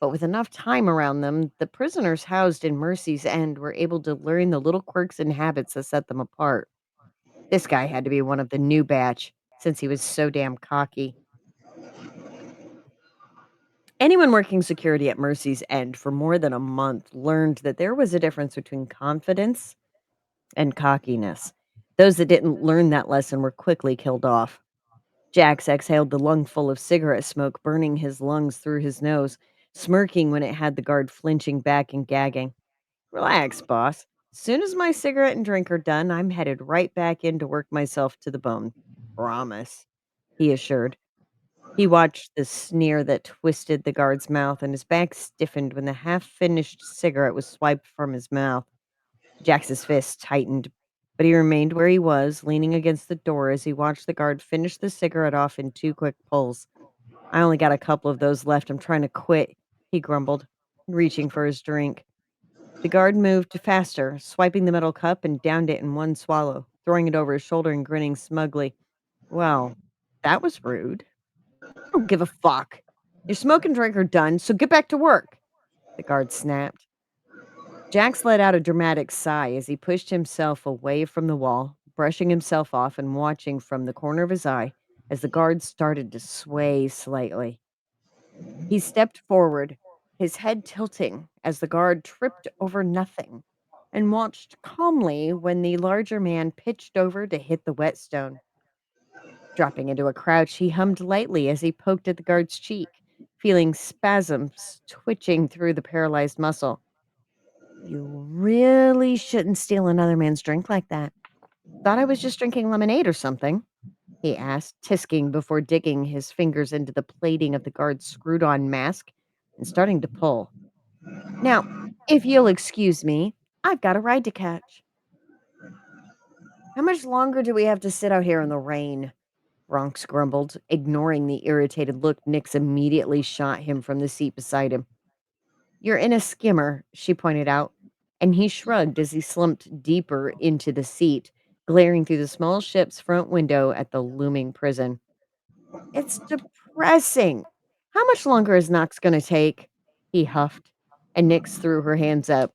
but with enough time around them, the prisoners housed in Mercy's End were able to learn the little quirks and habits that set them apart. This guy had to be one of the new batch, since he was so damn cocky. Anyone working security at Mercy's End for more than a month learned that there was a difference between confidence and cockiness. Those that didn't learn that lesson were quickly killed off. Jax exhaled the lungful of cigarette smoke, burning his lungs through his nose, smirking when it had the guard flinching back and gagging. Relax, boss. Soon as my cigarette and drink are done, I'm headed right back in to work myself to the bone. Promise, he assured. He watched the sneer that twisted the guard's mouth, and his back stiffened when the half finished cigarette was swiped from his mouth. Jax's fist tightened, but he remained where he was, leaning against the door as he watched the guard finish the cigarette off in two quick pulls. I only got a couple of those left. I'm trying to quit, he grumbled, reaching for his drink. The guard moved faster, swiping the metal cup and downed it in one swallow, throwing it over his shoulder and grinning smugly. Well, that was rude. I don't give a fuck. Your smoke and drink are done, so get back to work, the guard snapped. Jax let out a dramatic sigh as he pushed himself away from the wall, brushing himself off and watching from the corner of his eye as the guard started to sway slightly. He stepped forward, his head tilting as the guard tripped over nothing, and watched calmly when the larger man pitched over to hit the whetstone. Dropping into a crouch, he hummed lightly as he poked at the guard's cheek, feeling spasms twitching through the paralyzed muscle. You really shouldn't steal another man's drink like that. Thought I was just drinking lemonade or something, he asked, tisking before digging his fingers into the plating of the guard's screwed on mask and starting to pull. Now, if you'll excuse me, I've got a ride to catch. How much longer do we have to sit out here in the rain? Bronx grumbled, ignoring the irritated look Nix immediately shot him from the seat beside him. You're in a skimmer, she pointed out, and he shrugged as he slumped deeper into the seat, glaring through the small ship's front window at the looming prison. It's depressing. How much longer is Knox going to take? He huffed, and Nix threw her hands up.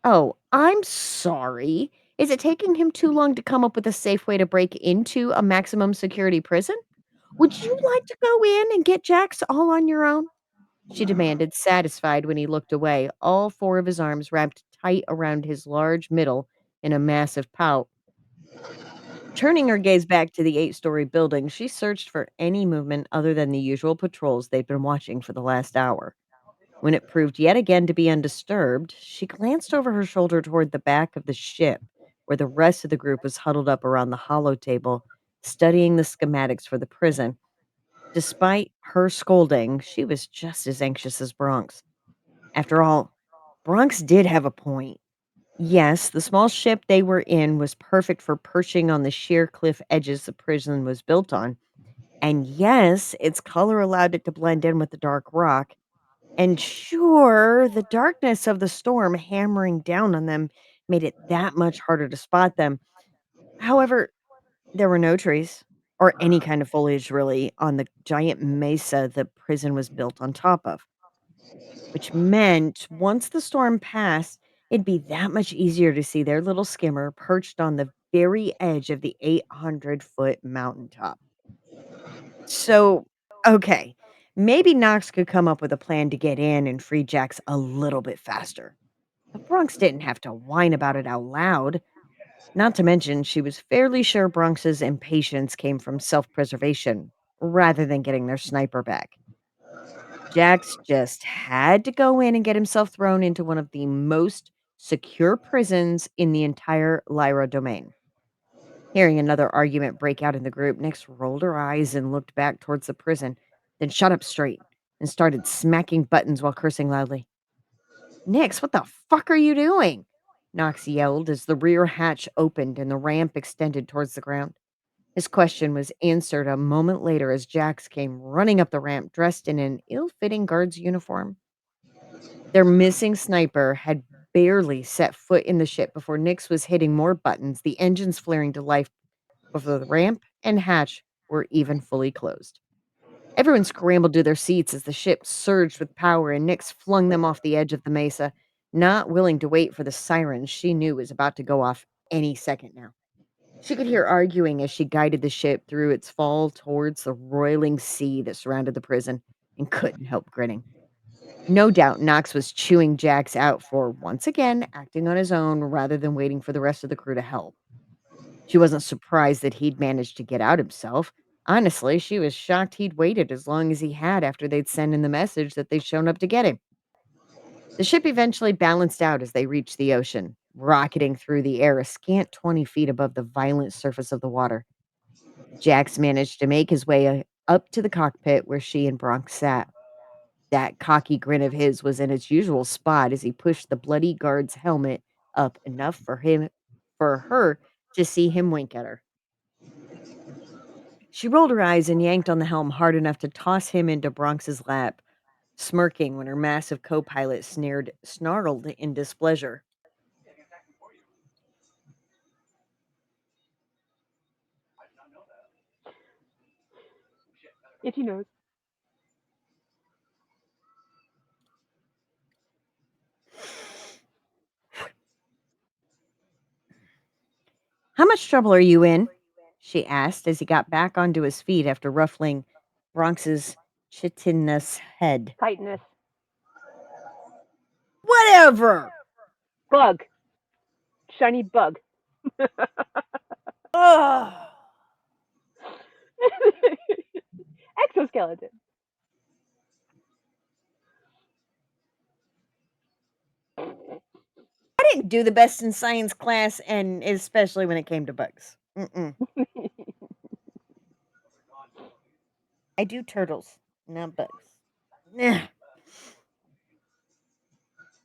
Oh, I'm sorry. Is it taking him too long to come up with a safe way to break into a maximum security prison? Would you like to go in and get Jax all on your own? She demanded, satisfied when he looked away, all four of his arms wrapped tight around his large middle in a massive pout. Turning her gaze back to the eight-story building, she searched for any movement other than the usual patrols they'd been watching for the last hour. When it proved yet again to be undisturbed, she glanced over her shoulder toward the back of the ship, where the rest of the group was huddled up around the hollow table, studying the schematics for the prison. Despite her scolding, she was just as anxious as Bronx. After all, Bronx did have a point. Yes, the small ship they were in was perfect for perching on the sheer cliff edges the prison was built on. And yes, its color allowed it to blend in with the dark rock. And sure, the darkness of the storm hammering down on them made it that much harder to spot them. However, there were no trees or any kind of foliage really on the giant mesa the prison was built on top of, which meant once the storm passed, it'd be that much easier to see their little skimmer perched on the very edge of the 800-foot mountaintop. So, okay, maybe Knox could come up with a plan to get in and free Jax a little bit faster. But Bronx didn't have to whine about it out loud. Not to mention, she was fairly sure Bronx's impatience came from self preservation rather than getting their sniper back. Jax just had to go in and get himself thrown into one of the most secure prisons in the entire Lyra domain. Hearing another argument break out in the group, Nyx rolled her eyes and looked back towards the prison, then shut up straight and started smacking buttons while cursing loudly. Nyx, what the fuck are you doing? Knox yelled as the rear hatch opened and the ramp extended towards the ground. His question was answered a moment later as Jax came running up the ramp dressed in an ill fitting guard's uniform. Their missing sniper had barely set foot in the ship before Nyx was hitting more buttons, the engines flaring to life before the ramp and hatch were even fully closed. Everyone scrambled to their seats as the ship surged with power and Nyx flung them off the edge of the mesa, not willing to wait for the sirens she knew was about to go off any second now. She could hear arguing as she guided the ship through its fall towards the roiling sea that surrounded the prison and couldn't help grinning. No doubt Knox was chewing Jax out for, once again, acting on his own rather than waiting for the rest of the crew to help. She wasn't surprised that he'd managed to get out himself. Honestly, she was shocked he'd waited as long as he had after they'd sent in the message that they'd shown up to get him. The ship eventually balanced out as they reached the ocean, rocketing through the air a scant 20 feet above the violent surface of the water. Jax managed to make his way up to the cockpit where she and Bronx sat. That cocky grin of his was in its usual spot as he pushed the bloody guard's helmet up enough for her to see him wink at her. She rolled her eyes and yanked on the helm hard enough to toss him into Bronx's lap, smirking when her massive co-pilot snarled in displeasure. Itchy nose. "How much trouble are you in?" she asked as he got back onto his feet after ruffling Bronx's chitinous head. Tightness. "Whatever!" Bug. Shiny bug. Ugh. Exoskeleton. I didn't do the best in science class, and especially when it came to bugs. Mm-mm. I do turtles, not bugs. Ugh.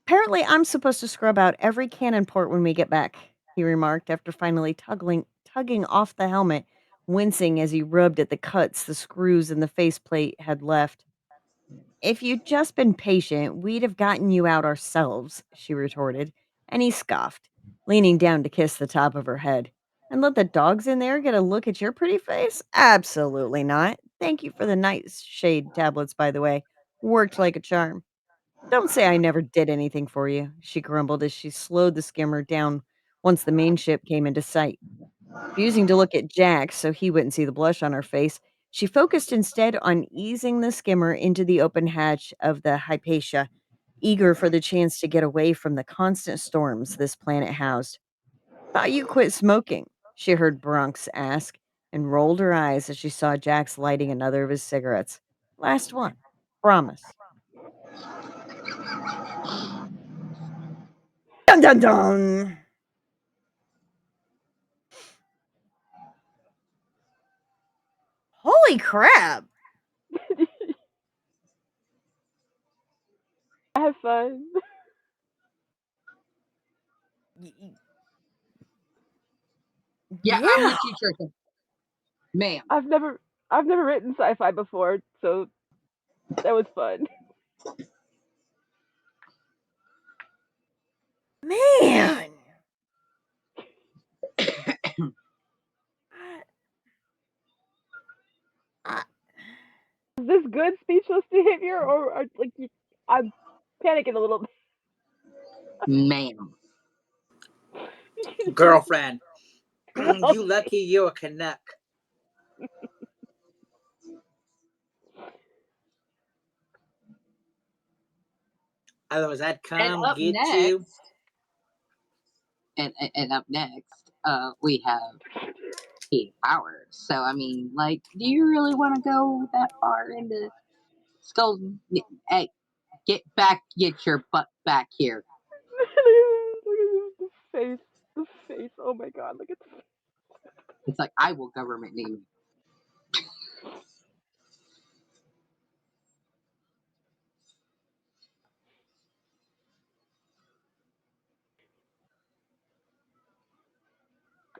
"Apparently, I'm supposed to scrub out every cannon port when we get back," he remarked after finally tugging off the helmet, wincing as he rubbed at the cuts the screws in the faceplate had left. "If you'd just been patient, we'd have gotten you out ourselves," she retorted, and he scoffed, leaning down to kiss the top of her head. "And let the dogs in there get a look at your pretty face? Absolutely not. Thank you for the nightshade tablets, by the way. Worked like a charm." "Don't say I never did anything for you," she grumbled as she slowed the skimmer down once the main ship came into sight. Refusing to look at Jack so he wouldn't see the blush on her face, she focused instead on easing the skimmer into the open hatch of the Hypatia, eager for the chance to get away from the constant storms this planet housed. "Thought you quit smoking," she heard Bronx ask, and rolled her eyes as she saw Jax lighting another of his cigarettes. "Last one. Promise." Dun dun dun! Holy crap! Have fun. Yeah, I'm Yeah, with you, Trisha. Ma'am. I've never I've never written sci-fi before, so that was fun. man. I, Is this good speechless behavior, or like I'm panicking a little bit? Ma'am. Girlfriend. Well, You lucky you a Canuck. Otherwise, I'd And come up get you. next, and up next, we have Kate Howard. So I mean, like, do you really want to go that far into skulls? Hey, get your butt back here. look at the face, the face. Oh my god, look at the. It's like I will government name you.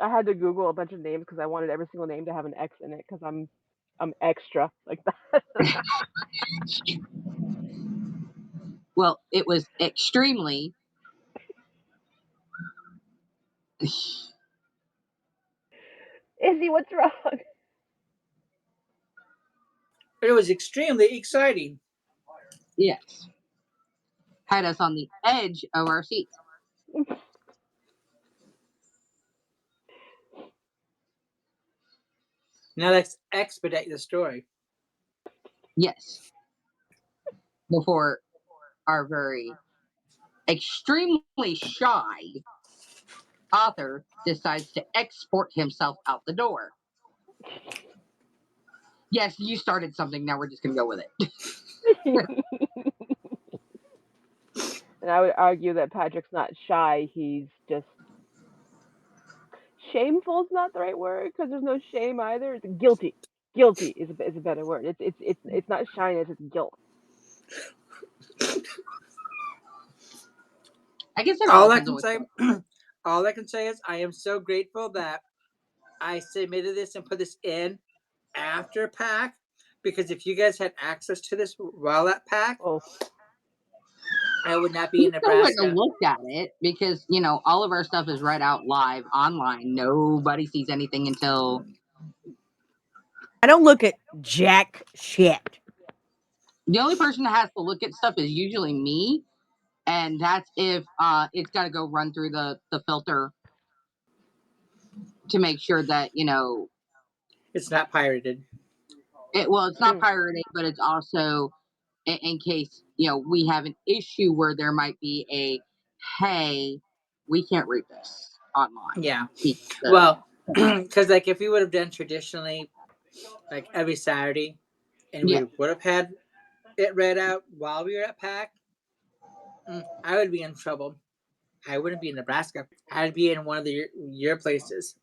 I had to Google a bunch of names because I wanted every single name to have an X in it because I'm extra like that. Well, it was extremely. Izzy, what's wrong? It was extremely exciting. Yes, had us on the edge of our seats. Now let's expedite the story. Yes, before our very extremely shy author decides to export himself out the door. Yes, you started something. Now we're just gonna go with it. And I would argue that Patrick's not shy. He's just shameful. Is not the right word because there's no shame either. It's guilty. Guilty is a better word. It's not shyness. It's guilt. I guess it all All I depends on can which say, one. all I can say is I am so grateful that I submitted this and put this in after PAC, because if you guys had access to this while at PAC, Oh, I would not be We in still wouldn't have Nebraska. looked at it because all of our stuff is right out live online. Nobody sees anything until I don't look at jack shit. the only person that has to look at stuff is usually me, and that's if it's got to go run through the filter to make sure that It's not pirated. it's not pirated, but it's also in case we have an issue where there might be a hey, we can't read this online Yeah. because Well, because like if we would have done traditionally, like every Saturday, and yeah. we would have had it read out while we were at PAC, I would be in trouble. I wouldn't be in Nebraska. I'd be in one of your places.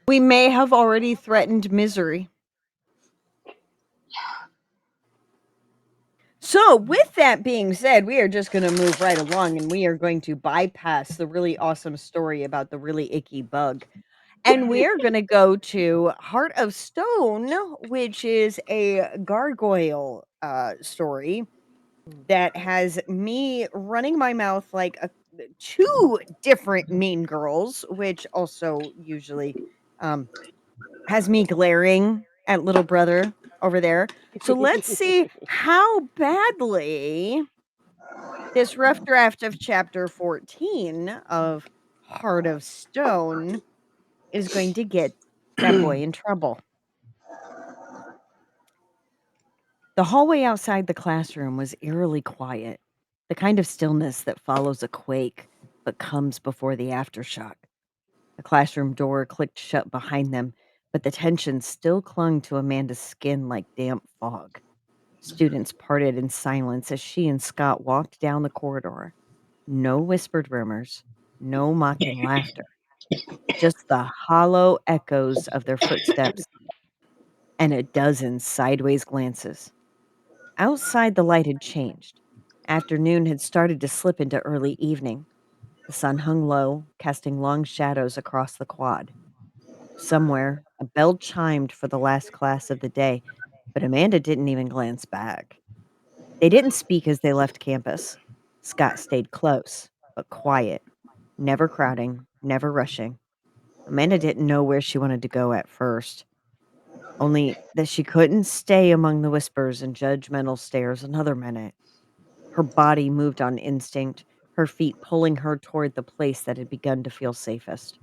We may have already threatened misery. So, with that being said, we are just going to move right along and we are going to bypass the really awesome story about the really icky bug. And we are going to go to Heart of Stone, which is a gargoyle story that has me running my mouth like two different mean girls, which also usually um, has me glaring at little brother over there. So let's see how badly this rough draft of chapter 14 of Heart of Stone is going to get that boy in trouble. The hallway outside the classroom was eerily quiet, the kind of stillness that follows a quake but comes before the aftershock. The classroom door clicked shut behind them, but the tension still clung to Amanda's skin like damp fog. Students parted in silence as she and Scott walked down the corridor. No whispered rumors, no mocking laughter, just the hollow echoes of their footsteps and a dozen sideways glances. Outside, the light had changed. Afternoon had started to slip into early evening. The sun hung low, casting long shadows across the quad. Somewhere, a bell chimed for the last class of the day, but Amanda didn't even glance back. They didn't speak as they left campus. Scott stayed close, but quiet, never crowding, never rushing. Amanda didn't know where she wanted to go at first, only that she couldn't stay among the whispers and judgmental stares another minute. Her body moved on instinct, her feet pulling her toward the place that had begun to feel safest.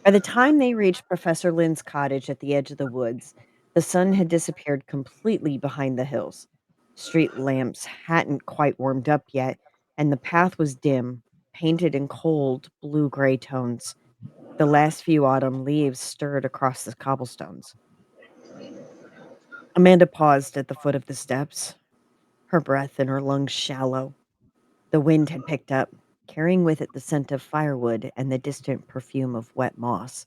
By the time they reached Professor Lynn's cottage at the edge of the woods, the sun had disappeared completely behind the hills. Street lamps hadn't quite warmed up yet, and the path was dim, painted in cold blue gray tones. The last few autumn leaves stirred across the cobblestones. Amanda paused at the foot of the steps, her breath in her lungs shallow. The wind had picked up, carrying with it the scent of firewood and the distant perfume of wet moss.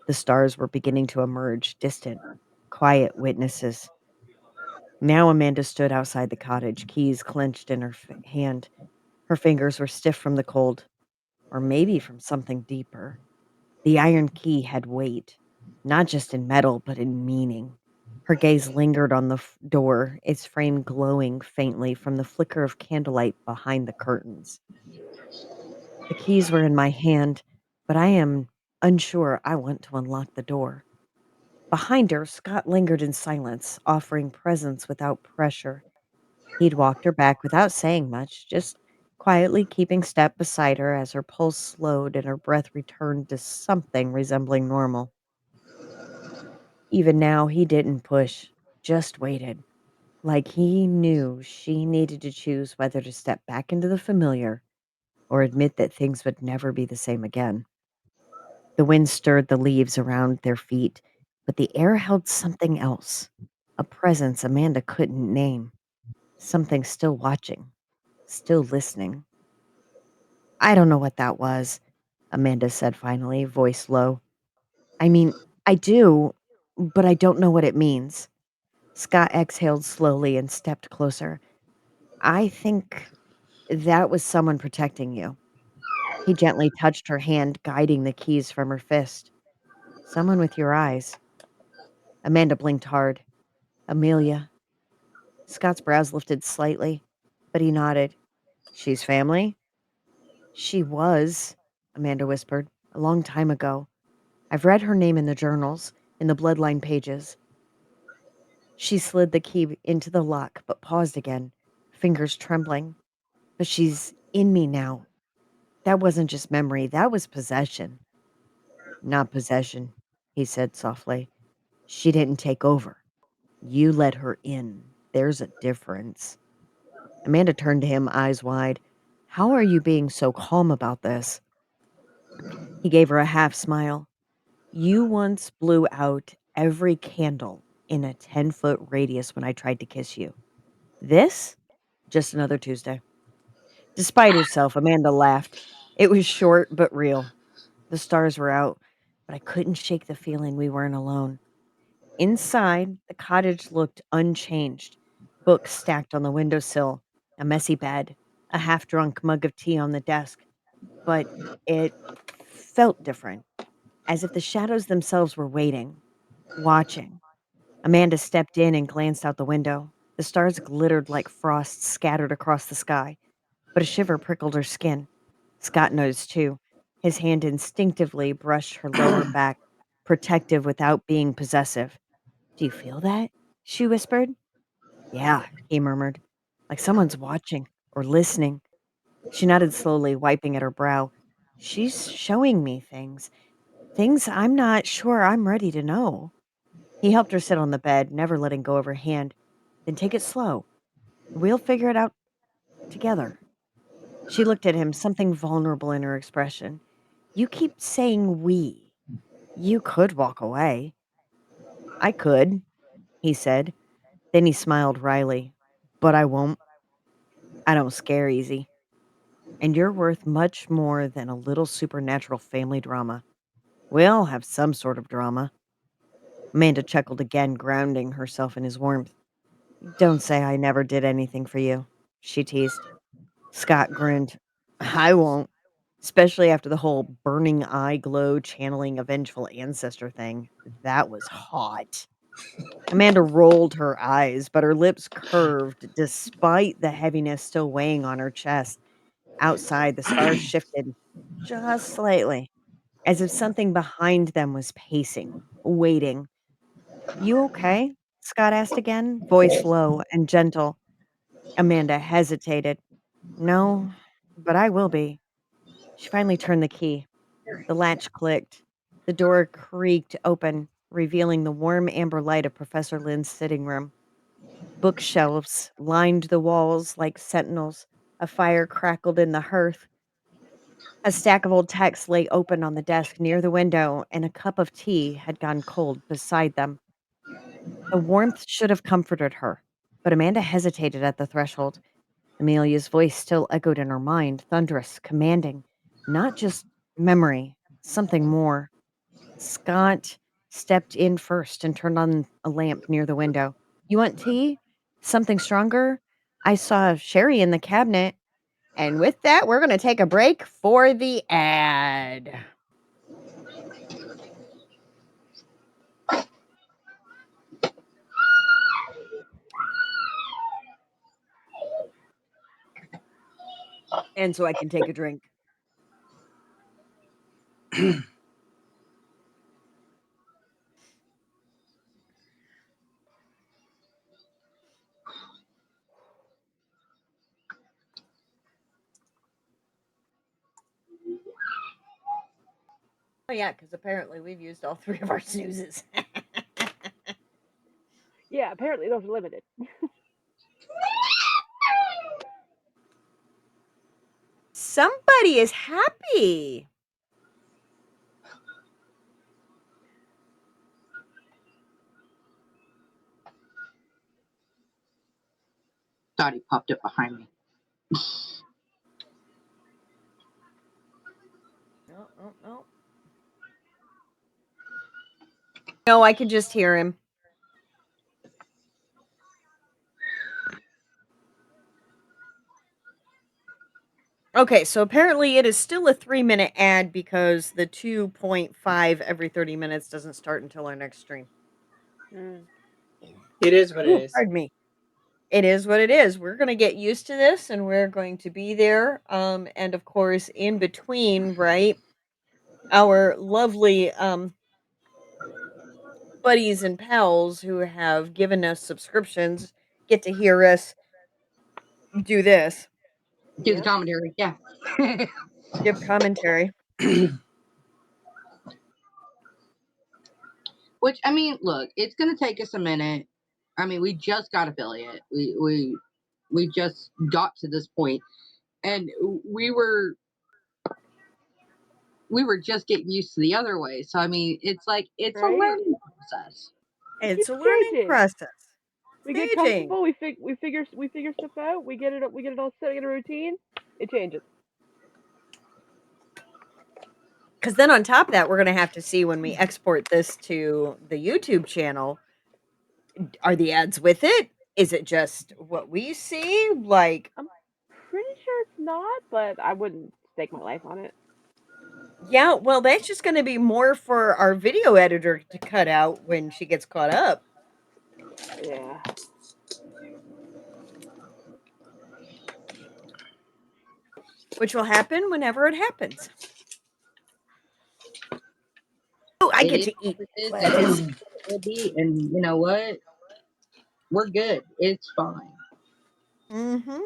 The stars were beginning to emerge, distant, quiet witnesses. Now Amanda stood outside the cottage, keys clenched in her hand. Her fingers were stiff from the cold, or maybe from something deeper. The iron key had weight, not just in metal, but in meaning. Her gaze lingered on the door, its frame glowing faintly from the flicker of candlelight behind the curtains. The keys were in my hand, but I am unsure I want to unlock the door. Behind her, Scott lingered in silence, offering presence without pressure. He'd walked her back without saying much, just quietly keeping step beside her as her pulse slowed and her breath returned to something resembling normal. Even now, he didn't push, just waited, like he knew she needed to choose whether to step back into the familiar or admit that things would never be the same again. The wind stirred the leaves around their feet, but the air held something else, a presence Amanda couldn't name, something still watching, still listening. I don't know what that was, Amanda said finally, voice low. I mean, I do, but I don't know what it means. Scott exhaled slowly and stepped closer. I think that was someone protecting you. He gently touched her hand, guiding the keys from her fist. Someone with your eyes. Amanda blinked hard. Amelia. Scott's brows lifted slightly, but he nodded. She's family? She was, Amanda whispered, a long time ago. I've read her name in the journals, in the bloodline pages. She slid the key into the lock, but paused again, fingers trembling. But she's in me now. That wasn't just memory, that was possession. Not possession, he said softly. She didn't take over. You let her in. There's a difference. Amanda turned to him, eyes wide. How are you being so calm about this? He gave her a half smile. You once blew out every candle in a 10-foot radius when I tried to kiss you. This? Just another Tuesday. Despite herself, Amanda laughed. It was short but real. The stars were out, but I couldn't shake the feeling we weren't alone. Inside, the cottage looked unchanged. Books stacked on the windowsill, a messy bed, a half drunk mug of tea on the desk. But it felt different, as if the shadows themselves were waiting, watching. Amanda stepped in and glanced out the window. The stars glittered like frost scattered across the sky, but a shiver prickled her skin. Scott noticed too. His hand instinctively brushed her lower back, protective without being possessive. Do you feel that? She whispered. Yeah, he murmured, like someone's watching or listening. She nodded slowly, wiping at her brow. She's showing me things. Things I'm not sure I'm ready to know. He helped her sit on the bed, never letting go of her hand. Then take it slow. We'll figure it out together. She looked at him, something vulnerable in her expression. You keep saying we. You could walk away. I could, he said. Then he smiled wryly. But I won't. I don't scare easy. And you're worth much more than a little supernatural family drama. We'll have some sort of drama. Amanda chuckled again, grounding herself in his warmth. Don't say I never did anything for you. she teased. Scott grinned. I won't, especially after the whole burning eye glow channeling a vengeful ancestor thing. That was hot. Amanda rolled her eyes, but her lips curved despite the heaviness still weighing on her chest. Outside, the stars shifted just slightly, as if something behind them was pacing, waiting. You okay? Scott asked again, voice low and gentle. Amanda hesitated. No, but I will be. She finally turned the key. The latch clicked. The door creaked open, revealing the warm amber light of Professor Lynn's sitting room. Bookshelves lined the walls like sentinels. A fire crackled in the hearth. A stack of old texts lay open on the desk near the window, and a cup of tea had gone cold beside them. The warmth should have comforted her, but Amanda hesitated at the threshold. Amelia's voice still echoed in her mind, thunderous, commanding. Not just memory, something more. Scott stepped in first and turned on a lamp near the window. You want tea? Something stronger? I saw sherry in the cabinet. And with that, we're going to take a break for the ad. And so I can take a drink. Oh, yeah, because apparently we've used all three of our snoozes. Yeah, apparently those are limited. Somebody is happy. Thought he popped up behind me. No, no, no. No, I can just hear him. Okay, so apparently it is still a 3-minute ad because the 2.5 every 30 minutes doesn't start until our next stream. Mm. It is what it Ooh, is. pardon me. It is what it is. We're gonna get used to this and we're going to be there. And of course, in between, right? Our lovely buddies and pals who have given us subscriptions get to hear us do this. Do the Yep. commentary, yeah. Give commentary. Which I mean, look, it's gonna take us a minute. I mean, we just got affiliate. We just got to this point, and we were just getting used to the other way. So I mean, it's like it's a Right? learning process. It It's keeps a learning changing. process. We get Staging. comfortable. We figure stuff out. We get it all set in a routine. It changes. Because then on top of that, we're going to have to see when we export this to the YouTube channel. Are the ads with it? Is it just what we see? Like, I'm pretty sure it's not, but I wouldn't stake my life on it. yeah, well, that's just going to be more for our video editor to cut out when she gets caught up, Yeah. which will happen whenever it happens. Oh, I It get is to what eat it is. lettuce. It will be, and you know what? We're good. It's fine. Mm-hmm.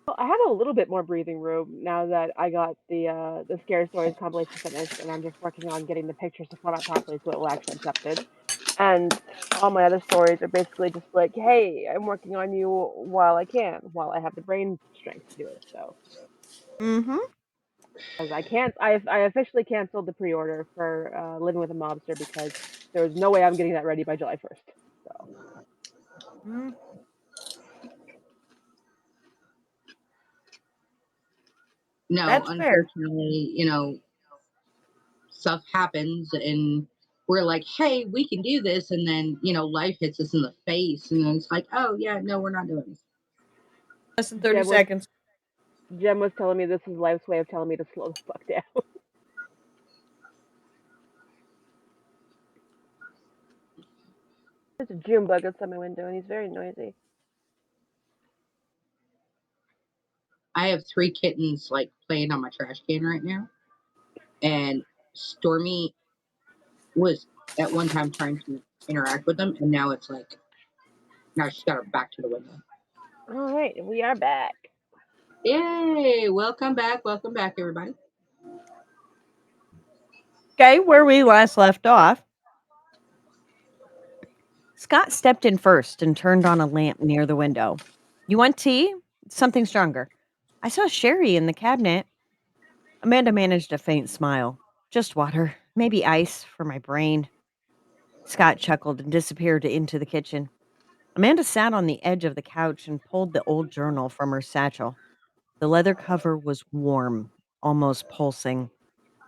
Well, I have a little bit more breathing room now that I got the scare stories compilation finished, and I'm just working on getting the pictures to format properly so it will actually accept it. And all my other stories are basically just like, hey, I'm working on you while I can, while I have the brain strength to do it. So, Mm-hmm. because I officially canceled the pre-order for Living with a Mobster because there was no way I'm getting that ready by July 1st. So, Mm, No, that's fair. unfortunately, stuff happens, and we're like, hey, we can do this, and then life hits us in the face, and then it's like, oh yeah, no, we're not doing this. Less than 30 Jem was seconds. Jem was telling me this is life's way of telling me to slow the fuck down. There's a June bug outside my window, and he's very noisy. I have three kittens like playing on my trash can right now, and Stormy was at one time trying to interact with them, and now it's like now she's got her back to the window. All right, we are back. Yay! Welcome back, everybody. Okay, where we last left off, Scott stepped in first and turned on a lamp near the window. You want tea? Something stronger. I saw sherry in the cabinet. Amanda managed a faint smile. Just water, maybe ice for my brain. Scott chuckled and disappeared into the kitchen. Amanda sat on the edge of the couch and pulled the old journal from her satchel. The leather cover was warm, almost pulsing.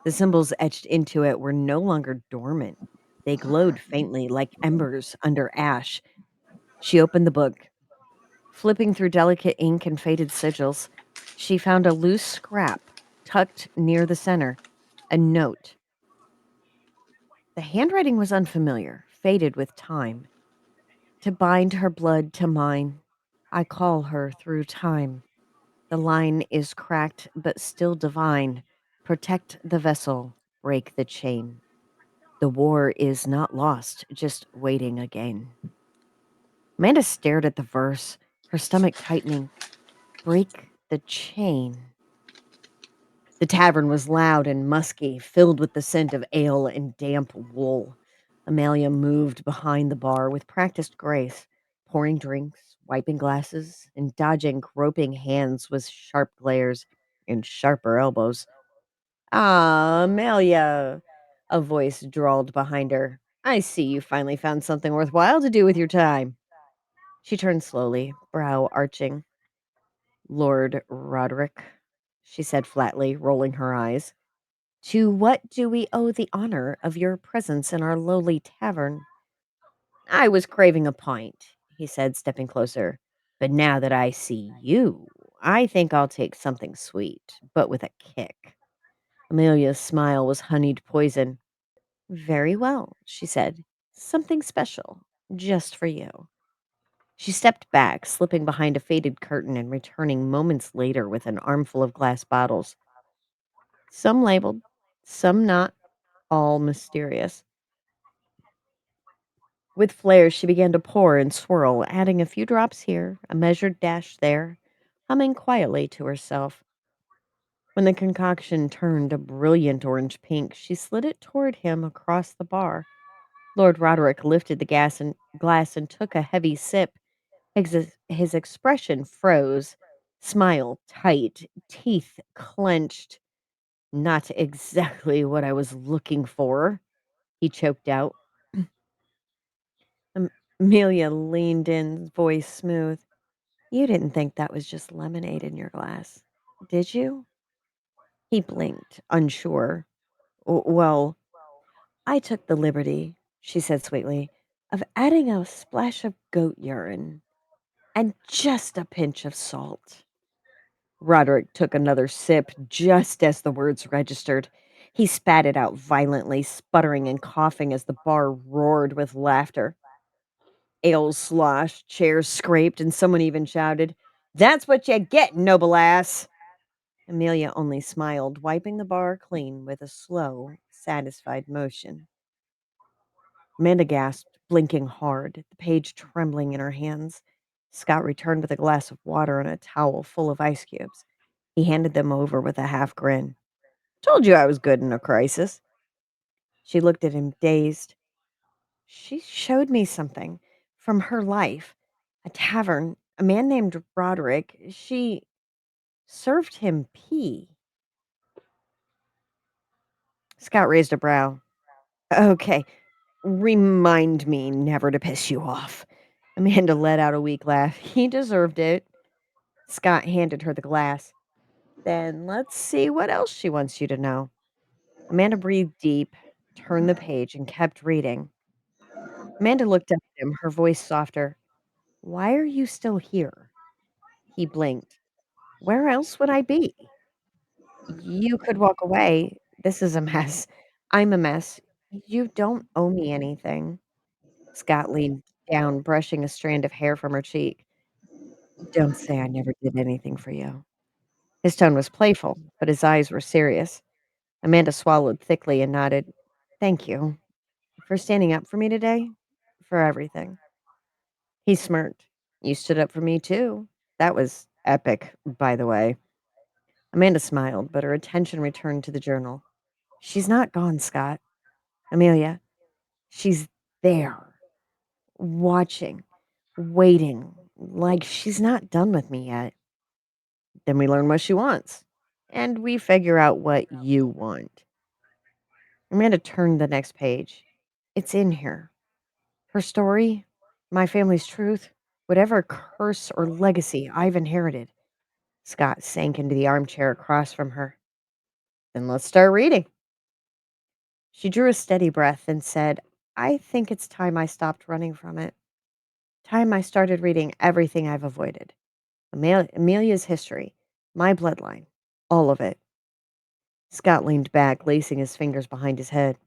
The symbols etched into it were no longer dormant. They glowed faintly like embers under ash. She opened the book. Flipping through delicate ink and faded sigils, she found a loose scrap tucked near the center. A note. The handwriting was unfamiliar, faded with time. To bind her blood to mine, I call her through time. The line is cracked but still divine. Protect the vessel, break the chain. The war is not lost, just waiting again. Amanda stared at the verse, her stomach tightening. Break the chain. The tavern was loud and musky, filled with the scent of ale and damp wool. Amelia moved behind the bar with practiced grace, pouring drinks, wiping glasses, and dodging groping hands with sharp glares and sharper elbows. Ah, Amelia, a voice drawled behind her. I see you finally found something worthwhile to do with your time. She turned slowly, brow arching. Lord Roderick, she said flatly, rolling her eyes. To what do we owe the honor of your presence in our lowly tavern? I was craving a pint, he said, stepping closer. But now that I see you, I think I'll take something sweet, but with a kick. Amelia's smile was honeyed poison. Very well, she said. Something special, just for you. She stepped back, slipping behind a faded curtain and returning moments later with an armful of glass bottles. Some labeled, some not, all mysterious. With flares, she began to pour and swirl, adding a few drops here, a measured dash there, humming quietly to herself. When the concoction turned a brilliant orange pink, she slid it toward him across the bar. Lord Roderick lifted the glass and took a heavy sip. His expression froze, smile tight, teeth clenched. Not exactly what I was looking for, he choked out. Amelia leaned in, voice smooth. You didn't think that was just lemonade in your glass, did you? He blinked, unsure. Well, I took the liberty, she said sweetly, of adding a splash of goat urine and just a pinch of salt. Roderick took another sip just as the words registered. He spat it out violently, sputtering and coughing as the bar roared with laughter. Ales sloshed, chairs scraped, and someone even shouted, That's what you get, noble ass! Amelia only smiled, wiping the bar clean with a slow, satisfied motion. Amanda gasped, blinking hard, the page trembling in her hands. Scott returned with a glass of water and a towel full of ice cubes. He handed them over with a half grin. Told you I was good in a crisis. She looked at him, dazed. She showed me something from her life. A tavern, a man named Roderick. She served him pee. Scott raised a brow. Okay, remind me never to piss you off. Amanda let out a weak laugh. He deserved it. Scott handed her the glass. Then let's see what else she wants you to know. Amanda breathed deep, turned the page, and kept reading. Amanda looked up at him, her voice softer. Why are you still here? He blinked. Where else would I be? You could walk away. This is a mess. I'm a mess. You don't owe me anything. Scott leaned down, brushing a strand of hair from her cheek. Don't say I never did anything for you. His tone was playful, but his eyes were serious. Amanda swallowed thickly and nodded. Thank you for standing up for me today, for everything. He smirked. You stood up for me too. That was epic, by the way. Amanda smiled, but her attention returned to the journal. She's not gone, Scott. Amelia, she's there, watching, waiting, like she's not done with me yet. Then we learn what she wants, and we figure out what you want. Amanda turned the next page. It's in here. Her story, my family's truth, whatever curse or legacy I've inherited. Scott sank into the armchair across from her. Then let's start reading. She drew a steady breath and said, I think it's time I stopped running from it. Time I started reading everything I've avoided. Amelia's history, my bloodline, all of it. Scott leaned back, lacing his fingers behind his head.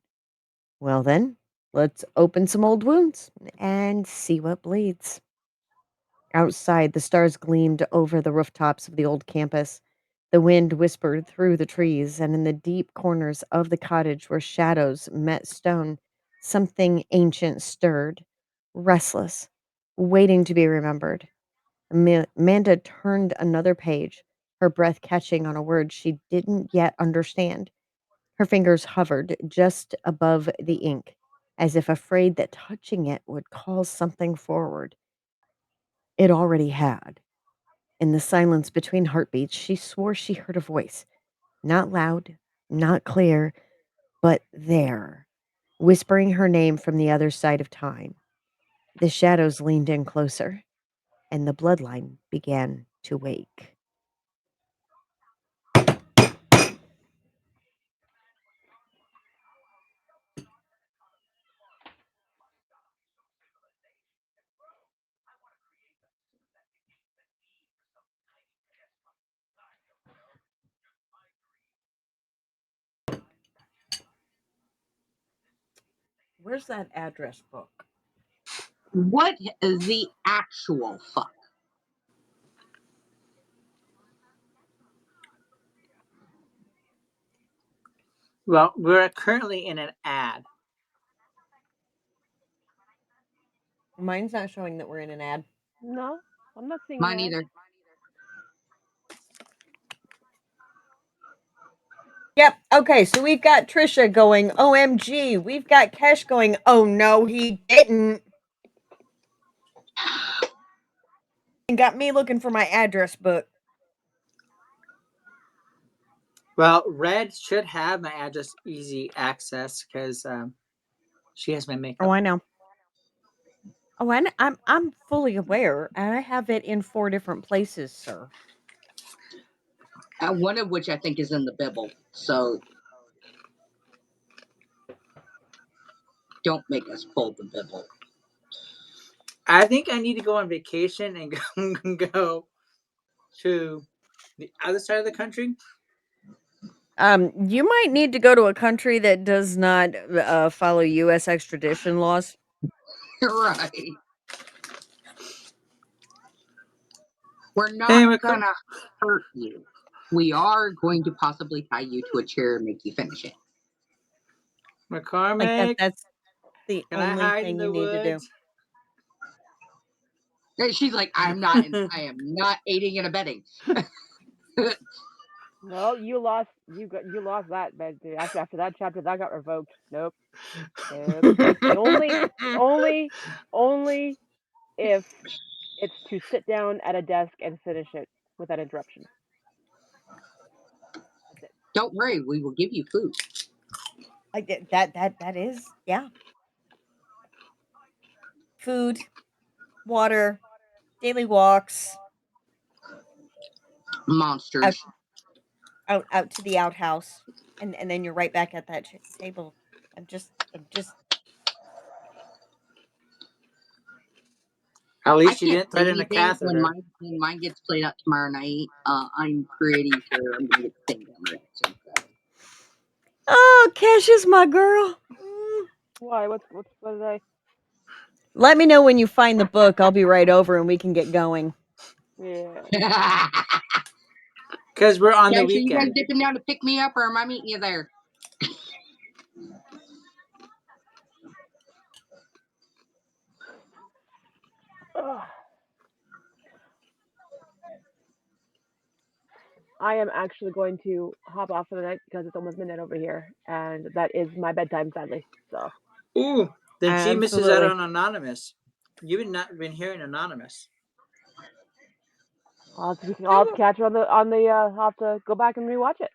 Well, then, let's open some old wounds and see what bleeds. Outside, the stars gleamed over the rooftops of the old campus. The wind whispered through the trees, and in the deep corners of the cottage where shadows met stone, something ancient stirred, restless, waiting to be remembered. Amanda turned another page, her breath catching on a word she didn't yet understand. Her fingers hovered just above the ink, as if afraid that touching it would call something forward. It already had. In the silence between heartbeats, she swore she heard a voice. Not loud, not clear, but there, whispering her name from the other side of time. The shadows leaned in closer, and the bloodline began to wake. Where's that address book? What the actual fuck? Well, we're currently in an ad. Mine's not showing that we're in an ad. No, I'm not seeing Mine that. either. Yep. Okay. So we've got Trisha going, OMG. We've got Kesh going, oh no, he didn't. And got me looking for my address book. Well, Red should have my address easy access because she has my makeup. Oh, I know. Oh, I'm fully aware, and I have it in 4 different places, sir. One of which I think is in the Bible. So don't make us pull the Bible. I think I need to go on vacation and go to the other side of the country. You might need to go to a country that does not follow U.S. extradition laws. Right. We're not Hey, gonna hurt you. We are going to possibly tie you to a chair and make you finish it. Like McCormick, that's the can I only hide in thing you the need to do. woods? And she's like, I am not aiding and abetting. No, you lost. You lost that. But after that chapter, that got revoked. Nope. Nope. The only if it's to sit down at a desk and finish it without interruption. That's it. Don't worry, we will give you food. Like that is, yeah. Food, water, daily walks, out Monsters. out to the outhouse, and then you're right back at that table. I'm just At I least you can't didn't say threaten a anything catheter. when mine gets played out tomorrow night. I'm pretty sure I'm gonna get the same damn reaction. So. Oh, Cash is my girl. Why? What did I? Let me know when you find the book. I'll be right over and we can get going. Yeah. Because we're on the Guys, are you guys weekend. dipping down to pick me up, or am I meeting you there? Ugh. I am actually going to hop off for the night because it's almost midnight over here, and that is my bedtime, sadly. So Ooh, then she misses out Absolutely. on Anonymous. You've not been hearing Anonymous. I'll have to catch her on the. I'll have to go back and rewatch it,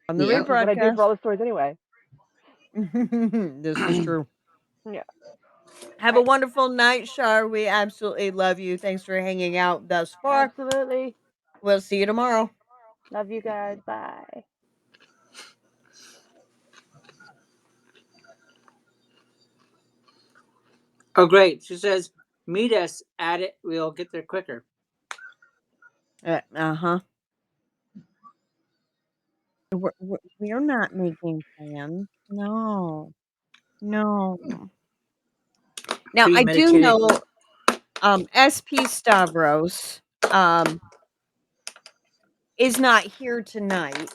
On the Yep. which is what I do for rebroadcast. all the stories anyway. This is true. Yeah. Have a wonderful night, Shar. We absolutely love you. Thanks for hanging out thus far. Absolutely. We'll see you tomorrow. Love you guys. Bye. Oh, great. She says, meet us at it. We'll get there quicker. Uh-huh. We're not making plans. No. No. Now, I do Premeditated. know SP Stavros is not here tonight.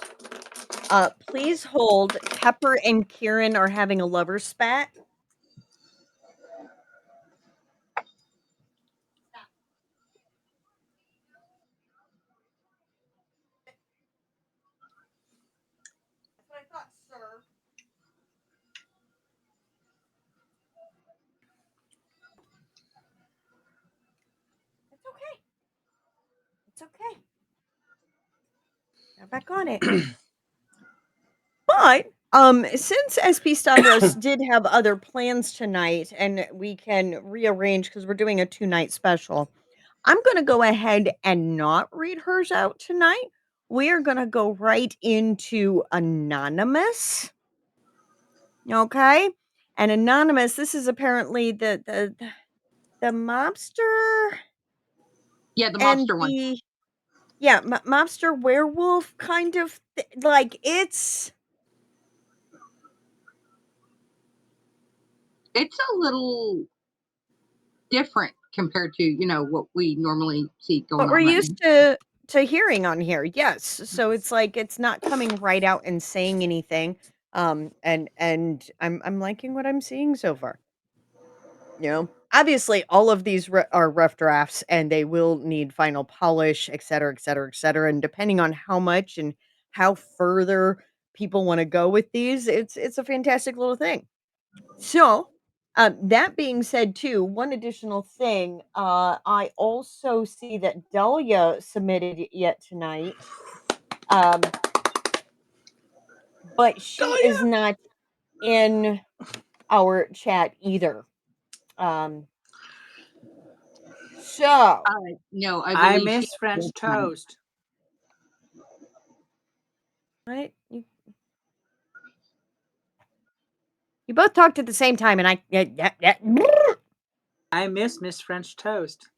Please hold. Pepper and Kieran are having a lover spat. That's what I thought, sir. It's okay. It's okay. Now back on it. But since SP Stavros did have other plans tonight, and we can rearrange because we're doing a 2-night special, I'm going to go ahead and not read hers out tonight. We are going to go right into Anonymous. Okay? And Anonymous, this is apparently the mobster Yeah, the and mobster one. the mobster werewolf kind of like it's It's a little different compared to what we normally see what going we're on right used now. to hearing on here. Yes. So it's like it's not coming right out and saying anything. And I'm liking what I'm seeing so far. Obviously all of these are rough drafts and they will need final polish, et cetera, et cetera, et cetera. And depending on how much and how further people want to go with these, it's a fantastic little thing. So, that being said, too, one additional thing, I also see that Dahlia submitted yet tonight, um, but she is Dahlia! not in our chat either. Um, so, No, I I believe she miss French has tonight. toast. right, you both talked at the same time, and I miss French toast.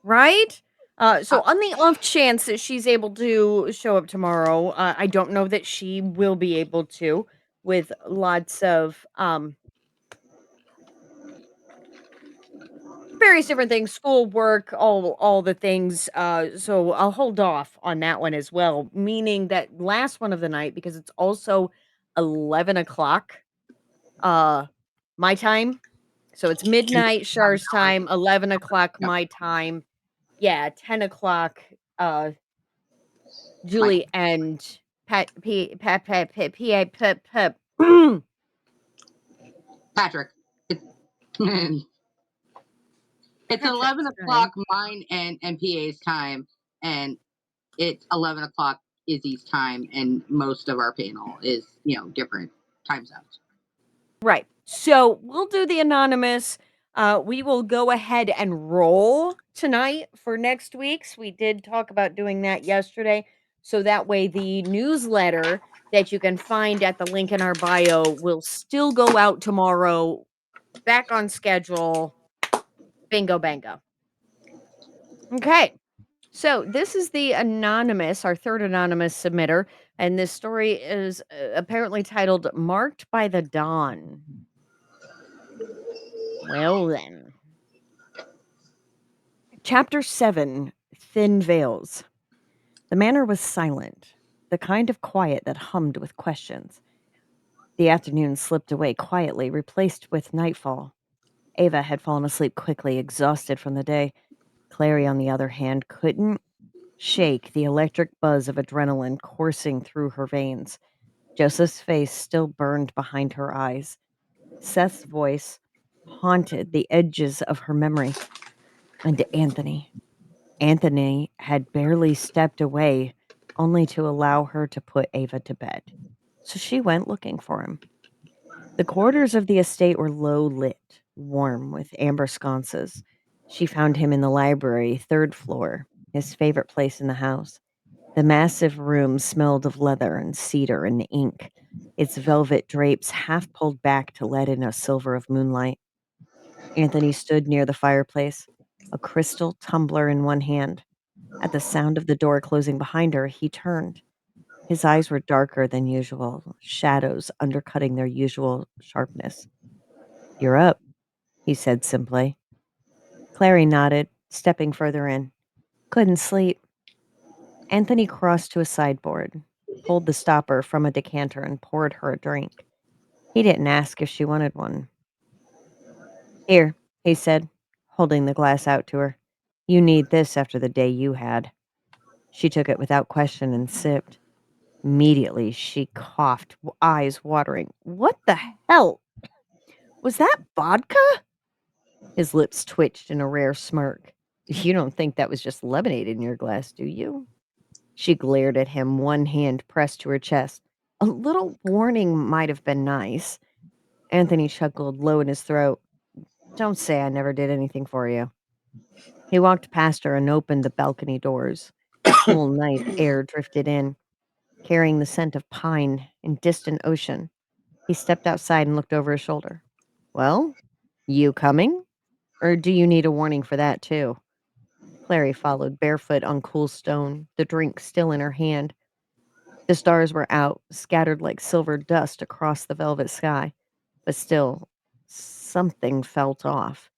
right? So Uh, on the off chance that she's able to show up tomorrow, I don't know that she will be able to with lots of various different things, school, work, all the things. So I'll hold off on that one as well. Meaning that last one of the night because it's also 11 o'clock, my time. So it's and midnight have an Shar's hour. time, 11 o'clock Yep, my time. Yeah, 10 o'clock. Mike, Julie and Pat P Pat Pat Pat P Pat Pat. Patrick. It's, it's 11 Patrick's time. o'clock mine and PA's time, and it's 11 o'clock Izzy's time, and most of our panel is different time zones. Right. So we'll do the anonymous. We will go ahead and roll tonight for next week's. We did talk about doing that yesterday. So that way, the newsletter that you can find at the link in our bio will still go out tomorrow, back on schedule. Bingo, bango. Okay. So this is the anonymous, our third anonymous submitter, and this story is apparently titled "Marked by the Dawn." Well then, Chapter 7: Thin Veils. The manor was silent, the kind of quiet that hummed with questions. The afternoon slipped away quietly, replaced with nightfall. Ava had fallen asleep quickly, exhausted from the day. Clary, on the other hand, couldn't shake the electric buzz of adrenaline coursing through her veins. Joseph's face still burned behind her eyes. Seth's voice haunted the edges of her memory. And Anthony. Anthony had barely stepped away, only to allow her to put Ava to bed. So she went looking for him. The corridors of the estate were low lit, warm with amber sconces. She found him in the library, third floor, his favorite place in the house. The massive room smelled of leather and cedar and ink, its velvet drapes half pulled back to let in a silver of moonlight. Anthony stood near the fireplace, a crystal tumbler in one hand. At the sound of the door closing behind her, he turned. His eyes were darker than usual, shadows undercutting their usual sharpness. "You're up," he said simply. Clary nodded, stepping further in. "Couldn't sleep." Anthony crossed to a sideboard, pulled the stopper from a decanter, and poured her a drink. He didn't ask if she wanted one. "Here," he said, holding the glass out to her. "You need this after the day you had." She took it without question and sipped. Immediately, she coughed, eyes watering. "What the hell? Was that vodka?" His lips twitched in a rare smirk. "You don't think that was just lemonade in your glass, do you?" She glared at him, one hand pressed to her chest. "A little warning might have been nice." Anthony chuckled low in his throat. "Don't say I never did anything for you." He walked past her and opened the balcony doors. Cool night air drifted in, carrying the scent of pine and distant ocean. He stepped outside and looked over his shoulder. "Well, you coming? Or do you need a warning for that, too?" Clary followed, barefoot on cool stone, the drink still in her hand. The stars were out, scattered like silver dust across the velvet sky. But still, something felt off.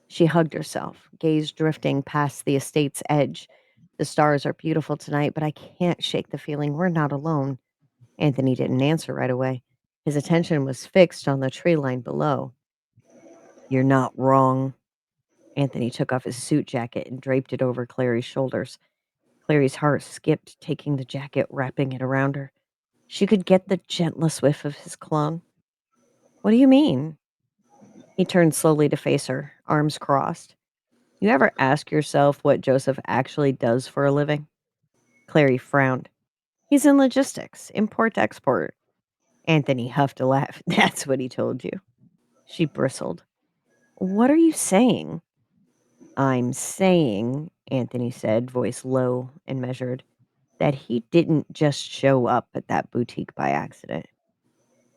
She hugged herself, gaze drifting past the estate's edge. "The stars are beautiful tonight, but I can't shake the feeling we're not alone." Anthony didn't answer right away. His attention was fixed on the tree line below. "You're not wrong." Anthony took off his suit jacket and draped it over Clary's shoulders. Clary's heart skipped, taking the jacket, wrapping it around her. She could get the gentlest whiff of his cologne. "What do you mean?" He turned slowly to face her, arms crossed. "You ever ask yourself what Joseph actually does for a living?" Clary frowned. "He's in logistics, import-export." Anthony huffed a laugh. "That's what he told you." She bristled. "What are you saying?" "I'm saying," Anthony said, voice low and measured, "that he didn't just show up at that boutique by accident.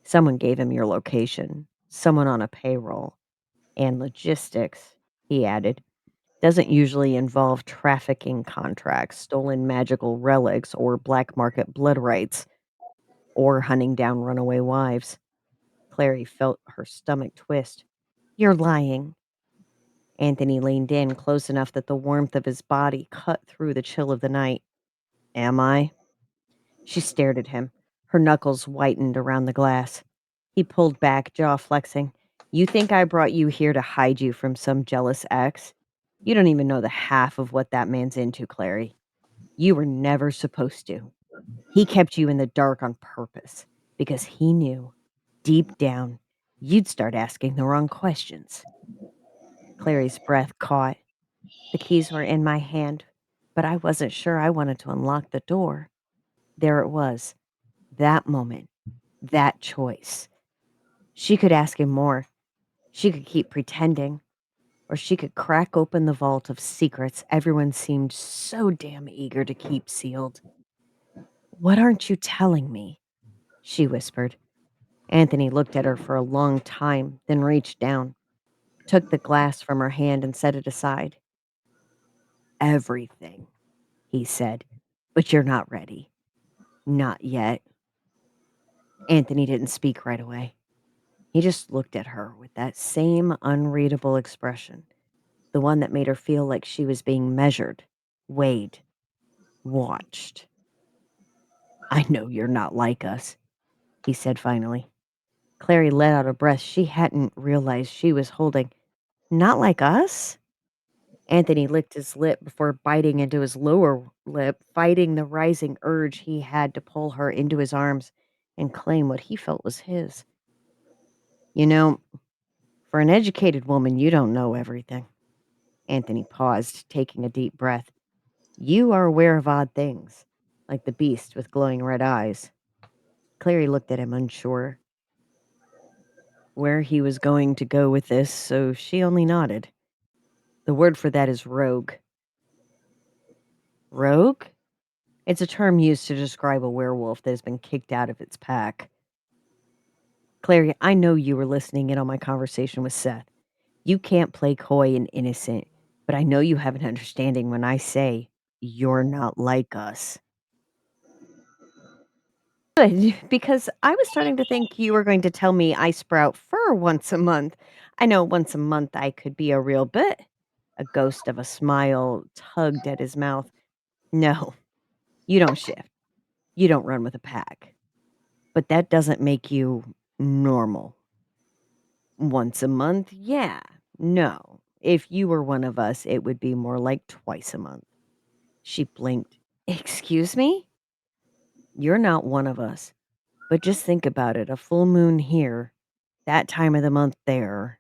Someone gave him your location, someone on a payroll. And logistics," he added, "doesn't usually involve trafficking contracts, stolen magical relics, or black market blood rights, or hunting down runaway wives." Clary felt her stomach twist. "You're lying." Anthony leaned in close enough that the warmth of his body cut through the chill of the night. "Am I?" She stared at him. Her knuckles whitened around the glass. He pulled back, jaw flexing. "You think I brought you here to hide you from some jealous ex? You don't even know the half of what that man's into, Clary. You were never supposed to. He kept you in the dark on purpose because he knew, deep down, you'd start asking the wrong questions." Clary's breath caught. The keys were in my hand, but I wasn't sure I wanted to unlock the door. There it was. That moment. That choice. She could ask him more. She could keep pretending. Or she could crack open the vault of secrets everyone seemed so damn eager to keep sealed. "What aren't you telling me?" she whispered. Anthony looked at her for a long time, then reached down, took the glass from her hand and set it aside. everything, he said. But you're not ready. Not yet. Anthony didn't speak right away. He just looked at her with that same unreadable expression, the one that made her feel like she was being measured, weighed, watched. I know you're not like us, he said finally. Clary let out a breath she hadn't realized she was holding. Not like us? Anthony licked his lip before biting into his lower lip, fighting the rising urge he had to pull her into his arms and claim what he felt was his. You know, for an educated woman, you don't know everything. Anthony paused, taking a deep breath. You are aware of odd things, like the beast with glowing red eyes. Clary looked at him, unsure where he was going to go with this, so she only nodded. The word for that is rogue. Rogue? It's a term used to describe a werewolf that has been kicked out of its pack. Clary, I know you were listening in on my conversation with Seth. You can't play coy and innocent, but I know you have an understanding when I say you're not like us. Good, because I was starting to think you were going to tell me I sprout fur once a month. I know once a month I could be a real bit. A ghost of a smile tugged at his mouth. No, you don't shift. You don't run with a pack. But that doesn't make you normal. Once a month? Yeah. No. If you were one of us, it would be more like twice a month. She blinked. Excuse me? You're not one of us. But just think about it. A full moon here, that time of the month there,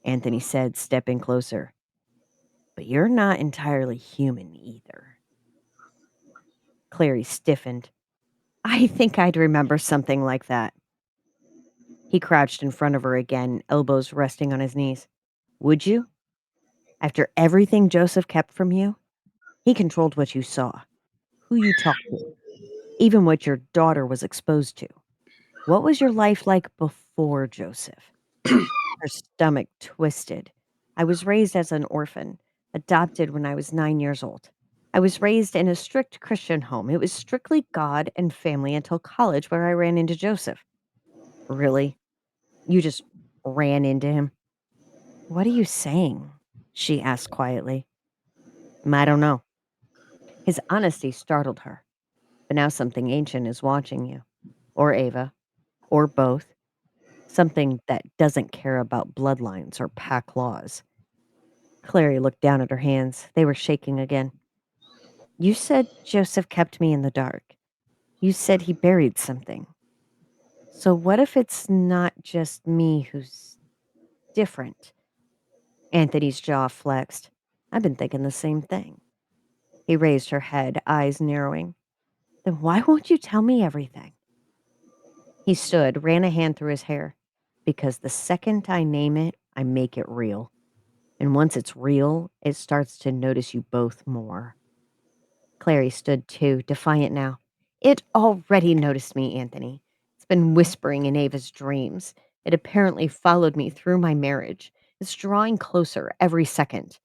Anthony said, stepping closer. But you're not entirely human either. Clary stiffened. I think I'd remember something like that. He crouched in front of her again, elbows resting on his knees. Would you? After everything Joseph kept from you? He controlled what you saw, who you talked to, even what your daughter was exposed to. What was your life like before Joseph? Her stomach twisted. I was raised as an orphan, adopted when I was 9 years old. I was raised in a strict Christian home. It was strictly God and family until college, where I ran into Joseph. Really? You just ran into him? What are you saying? She asked quietly. I don't know. His honesty startled her. But now something ancient is watching you, or Ava, or both. Something that doesn't care about bloodlines or pack laws. Clary looked down at her hands. They were shaking again. You said Joseph kept me in the dark. You said he buried something. So what if it's not just me who's different? Anthony's jaw flexed. I've been thinking the same thing. He raised her head, eyes narrowing. Then why won't you tell me everything? He stood, ran a hand through his hair. Because the second I name it, I make it real. And once it's real, it starts to notice you both more. Clary stood too, defiant now. It already noticed me, Anthony. It's been whispering in Ava's dreams. It apparently followed me through my marriage. It's drawing closer every second.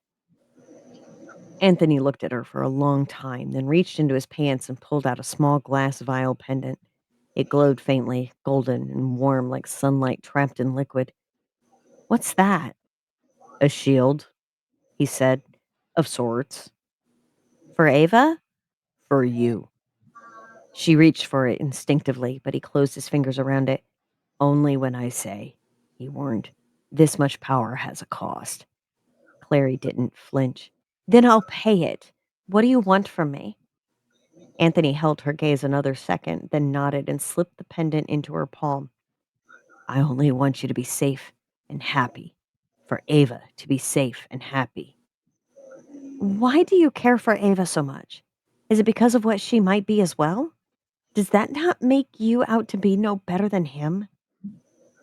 Anthony looked at her for a long time, then reached into his pants and pulled out a small glass vial pendant. It glowed faintly, golden and warm like sunlight trapped in liquid. What's that? A shield, he said, of sorts. For Ava? For you. She reached for it instinctively, but he closed his fingers around it. Only when I say, he warned. This much power has a cost. Clary didn't flinch. Then I'll pay it. What do you want from me? Anthony held her gaze another second, then nodded and slipped the pendant into her palm. I only want you to be safe and happy. For Ava to be safe and happy. Why do you care for Ava so much? Is it because of what she might be as well? Does that not make you out to be no better than him?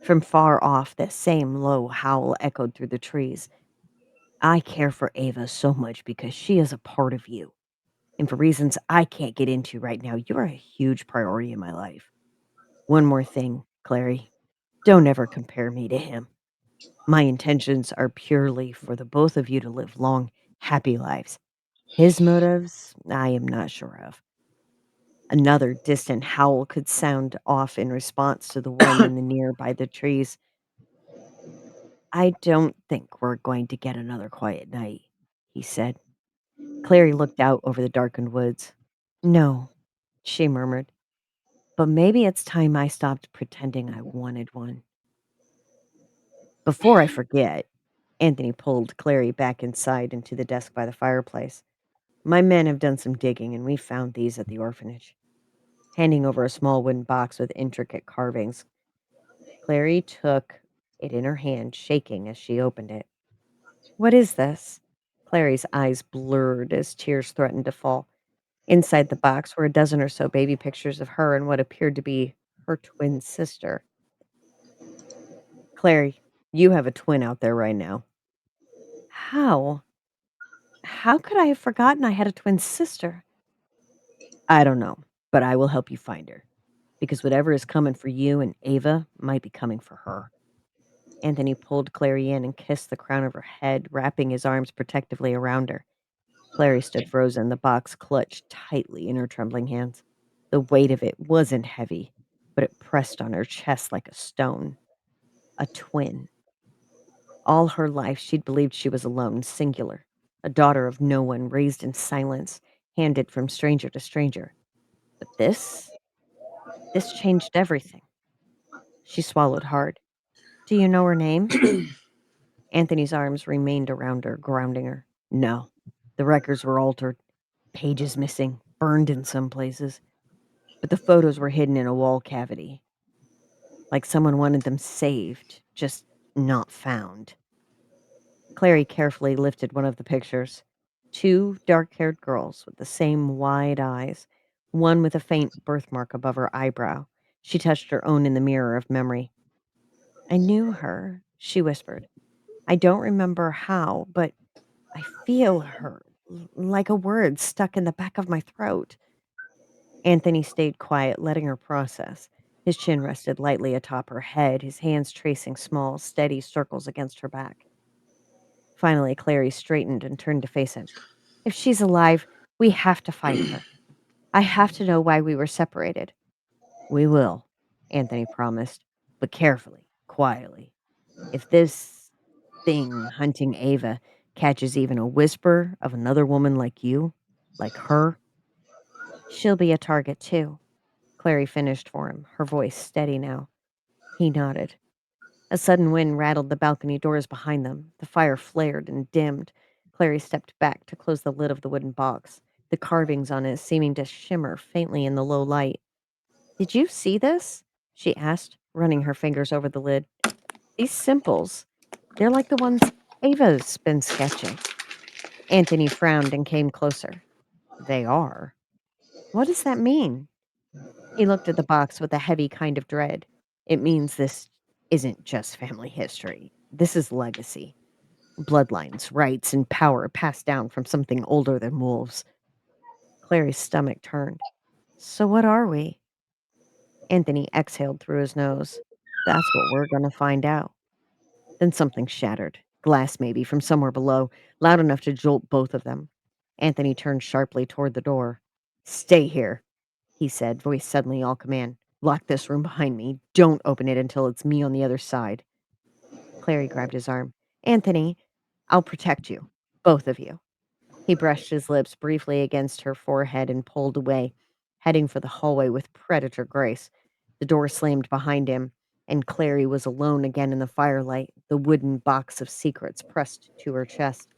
From far off, that same low howl echoed through the trees. I care for Ava so much because she is a part of you. And for reasons I can't get into right now, you're a huge priority in my life. One more thing, Clary. Don't ever compare me to him. My intentions are purely for the both of you to live long, happy lives. His motives, I am not sure of. Another distant howl could sound off in response to the one in the nearby the trees. I don't think we're going to get another quiet night, he said. Clary looked out over the darkened woods. No, she murmured, but maybe it's time I stopped pretending I wanted one. Before I forget, Anthony pulled Clary back inside into the desk by the fireplace. My men have done some digging and we found these at the orphanage. Handing over a small wooden box with intricate carvings, Clary took it in her hand, shaking as she opened it. What is this? Clary's eyes blurred as tears threatened to fall. Inside the box were a dozen or so baby pictures of her and what appeared to be her twin sister. Clary, you have a twin out there right now. How? How could I have forgotten I had a twin sister? I don't know, but I will help you find her. Because whatever is coming for you and Ava might be coming for her. Anthony pulled Clary in and kissed the crown of her head, wrapping his arms protectively around her. Clary stood frozen, the box clutched tightly in her trembling hands. The weight of it wasn't heavy, but it pressed on her chest like a stone. A twin. All her life, she'd believed she was alone, singular, a daughter of no one, raised in silence, handed from stranger to stranger. But this changed everything. She swallowed hard. Do you know her name? Anthony's arms remained around her, grounding her. No. The records were altered, pages missing, burned in some places. But the photos were hidden in a wall cavity, like someone wanted them saved, just not found. Clary carefully lifted one of the pictures. Two dark haired girls with the same wide eyes, one with a faint birthmark above her eyebrow. She touched her own in the mirror of memory. I knew her, she whispered. I don't remember how, but I feel her, like a word stuck in the back of my throat. Anthony stayed quiet, letting her process. His chin rested lightly atop her head, his hands tracing small, steady circles against her back. Finally, Clary straightened and turned to face him. If she's alive, we have to find her. I have to know why we were separated. We will, Anthony promised, but carefully, quietly. If this thing hunting Ava catches even a whisper of another woman like you, like her, she'll be a target too. Clary finished for him, her voice steady now. He nodded. A sudden wind rattled the balcony doors behind them. The fire flared and dimmed. Clary stepped back to close the lid of the wooden box, the carvings on it seeming to shimmer faintly in the low light. Did you see this? She asked, running her fingers over the lid. These symbols, they're like the ones Ava's been sketching. Anthony frowned and came closer. They are. What does that mean? He looked at the box with a heavy kind of dread. It means this isn't just family history. This is legacy. Bloodlines, rights, and power passed down from something older than wolves. Clary's stomach turned. So what are we? Anthony exhaled through his nose. That's what we're going to find out. Then something shattered. Glass, maybe, from somewhere below, loud enough to jolt both of them. Anthony turned sharply toward the door. Stay here, he said, voice suddenly all command. Lock this room behind me. Don't open it until it's me on the other side. Clary grabbed his arm. Anthony, I'll protect you. Both of you. He brushed his lips briefly against her forehead and pulled away, heading for the hallway with predator grace. The door slammed behind him, and Clary was alone again in the firelight, the wooden box of secrets pressed to her chest.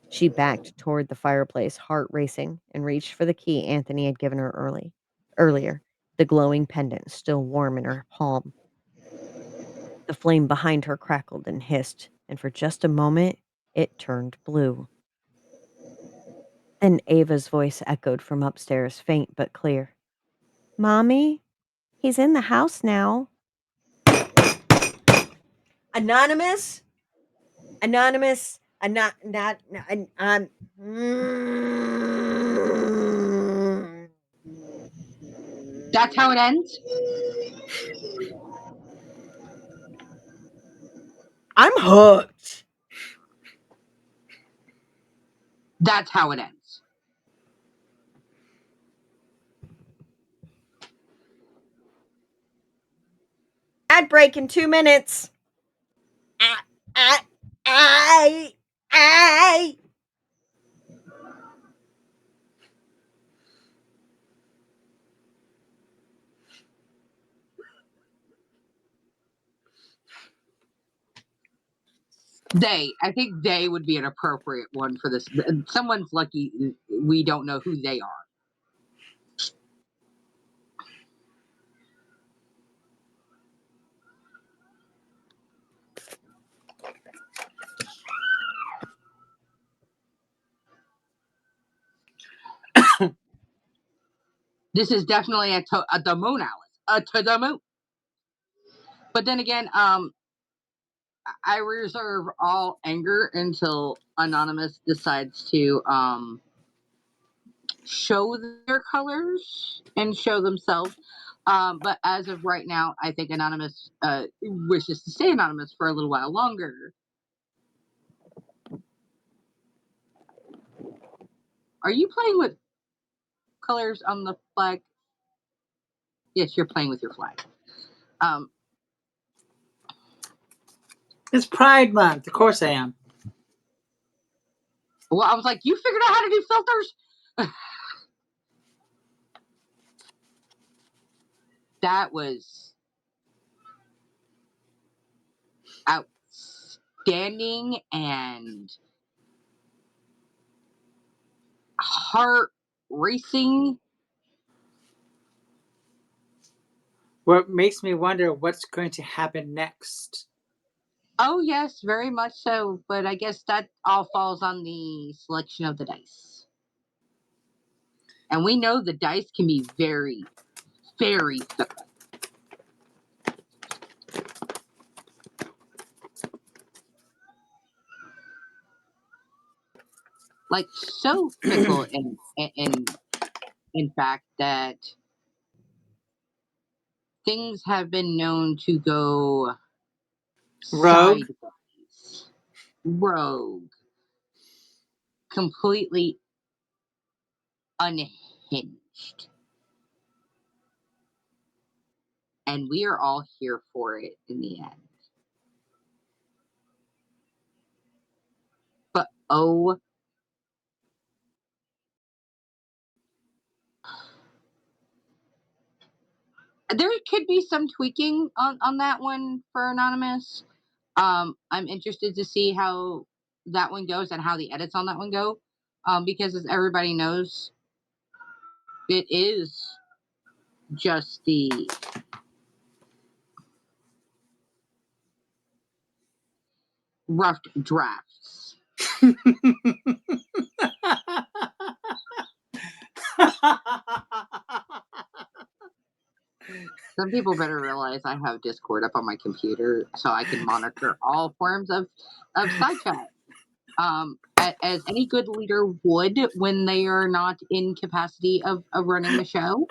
She backed toward the fireplace, heart racing, and reached for the key Anthony had given her earlier, the glowing pendant still warm in her palm. The flame behind her crackled and hissed, and for just a moment it turned blue. Then Ava's voice echoed from upstairs, faint but clear. Mommy, he's in the house now. Anonymous? Anonymous? Not, That's how it ends? I'm hooked. That's how it ends. break in 2 minutes. I, I, I. I think they would be an appropriate one for this. Someone's lucky we don't know who they are. This is definitely a the moon, Alice. To the moon. But then again, I reserve all anger until Anonymous decides to show their colors and show themselves. But as of right now, I think Anonymous wishes to stay anonymous for a little while longer. Are you playing with colors on the flag? Yes, you're playing with your flag. It's Pride Month. Of course I am. Well, I was like, you figured out how to do filters? That was outstanding and heart racing. What makes me wonder what's going to happen next. Oh, yes, very much so. But I guess that all falls on the selection of the dice. And we know the dice can be very, very fickle. Like so fickle in fact that things have been known to go Rogue? sideways, rogue, completely unhinged. And we are all here for it in the end. But oh, there could be some tweaking on that one for Anonymous. I'm interested to see how that one goes and how the edits on that one go. Because as everybody knows, it is just the rough drafts. Some people better realize I have Discord up on my computer so I can monitor all forms of side chat. As any good leader would when they are not in capacity of running the show.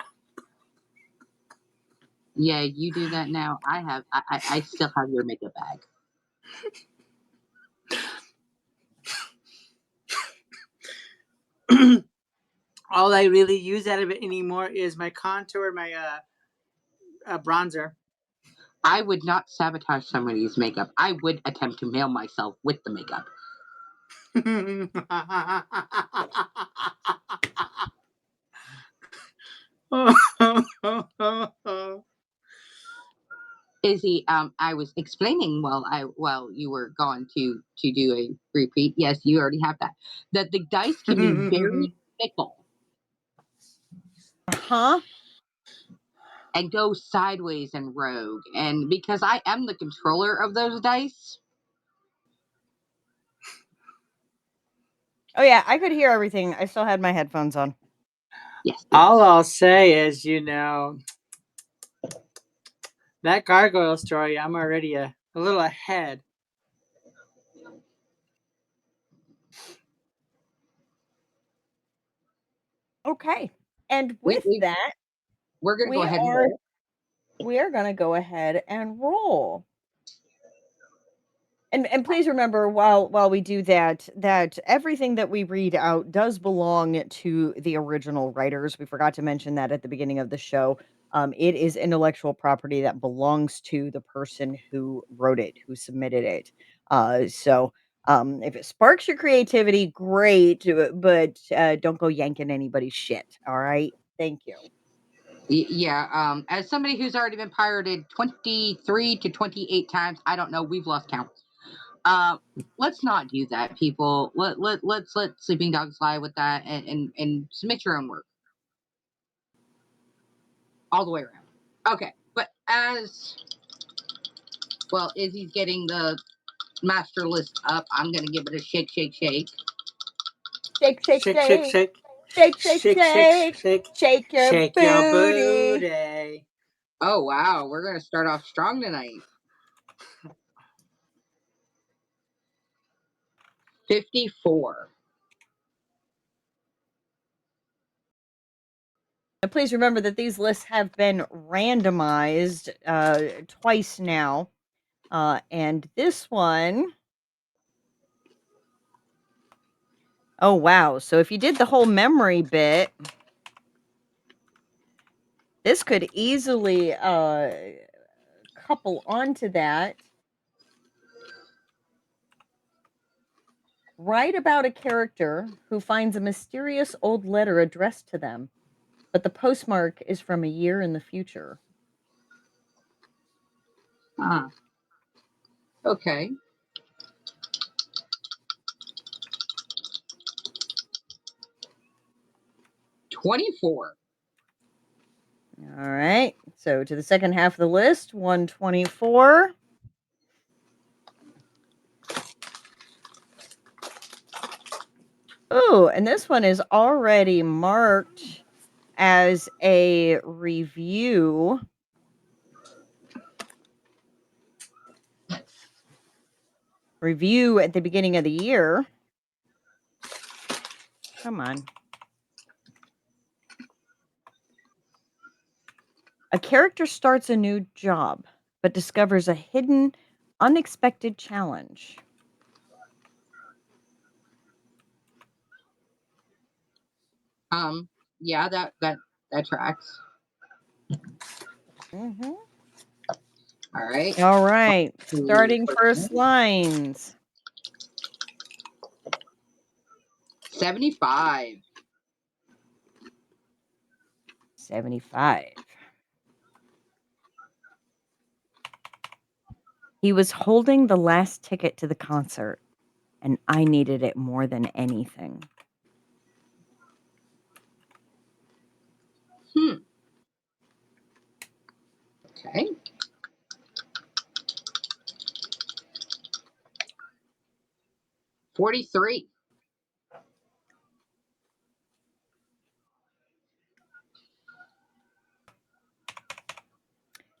Yeah, you do that now. I still have your makeup bag. All I really use out of it anymore is my contour, my bronzer. I would not sabotage somebody's makeup. I would attempt to mail myself with the makeup. Izzy, I was explaining while you were gone to do a repeat. Yes, you already have that. That the dice can be very fickle Huh? and go sideways and rogue. And because I am the controller of those dice. Oh yeah, I could hear everything. I still had my headphones on. Yes. All I'll say is, that gargoyle story, I'm already a little ahead. Okay. And with We, that, we're going to go we ahead and are roll. we are going to go ahead and roll. And please remember while we do that everything that we read out does belong to the original writers. We forgot to mention that at the beginning of the show. It is intellectual property that belongs to the person who wrote it, who submitted it. So if it sparks your creativity, great, but don't go yanking anybody's shit. All right. Thank you. Yeah. As somebody who's already been pirated 23 to 28 times, I don't know. We've lost count. Uh, let's not do that, people. Let's let sleeping dogs lie with that, and submit your own work all the way around. Okay, but as well, Izzy's getting the master list up. I'm gonna give it a shake, shake, shake. Shake, shake, Shake, shake, shake. shake. Shake, shake, Shake, shake, shake. shake. Shake your Shake your booty. booty. Oh wow, we're gonna start off strong tonight. 54. And please remember that these lists have been randomized twice now. And this one, oh wow. So if you did the whole memory bit, this could easily couple onto that. Write about a character who finds a mysterious old letter addressed to them, but the postmark is from a year in the future. Ah, okay. 24. All right. So to the second half of the list, 124. Oh, and this one is already marked as a review. Review at the beginning of the year. Come on. A character starts a new job, but discovers a hidden, unexpected challenge. Yeah, that tracks. Mm-hmm. All right. All right. Starting first lines. 75. 75. He was holding the last ticket to the concert, and I needed it more than anything. Okay. $43.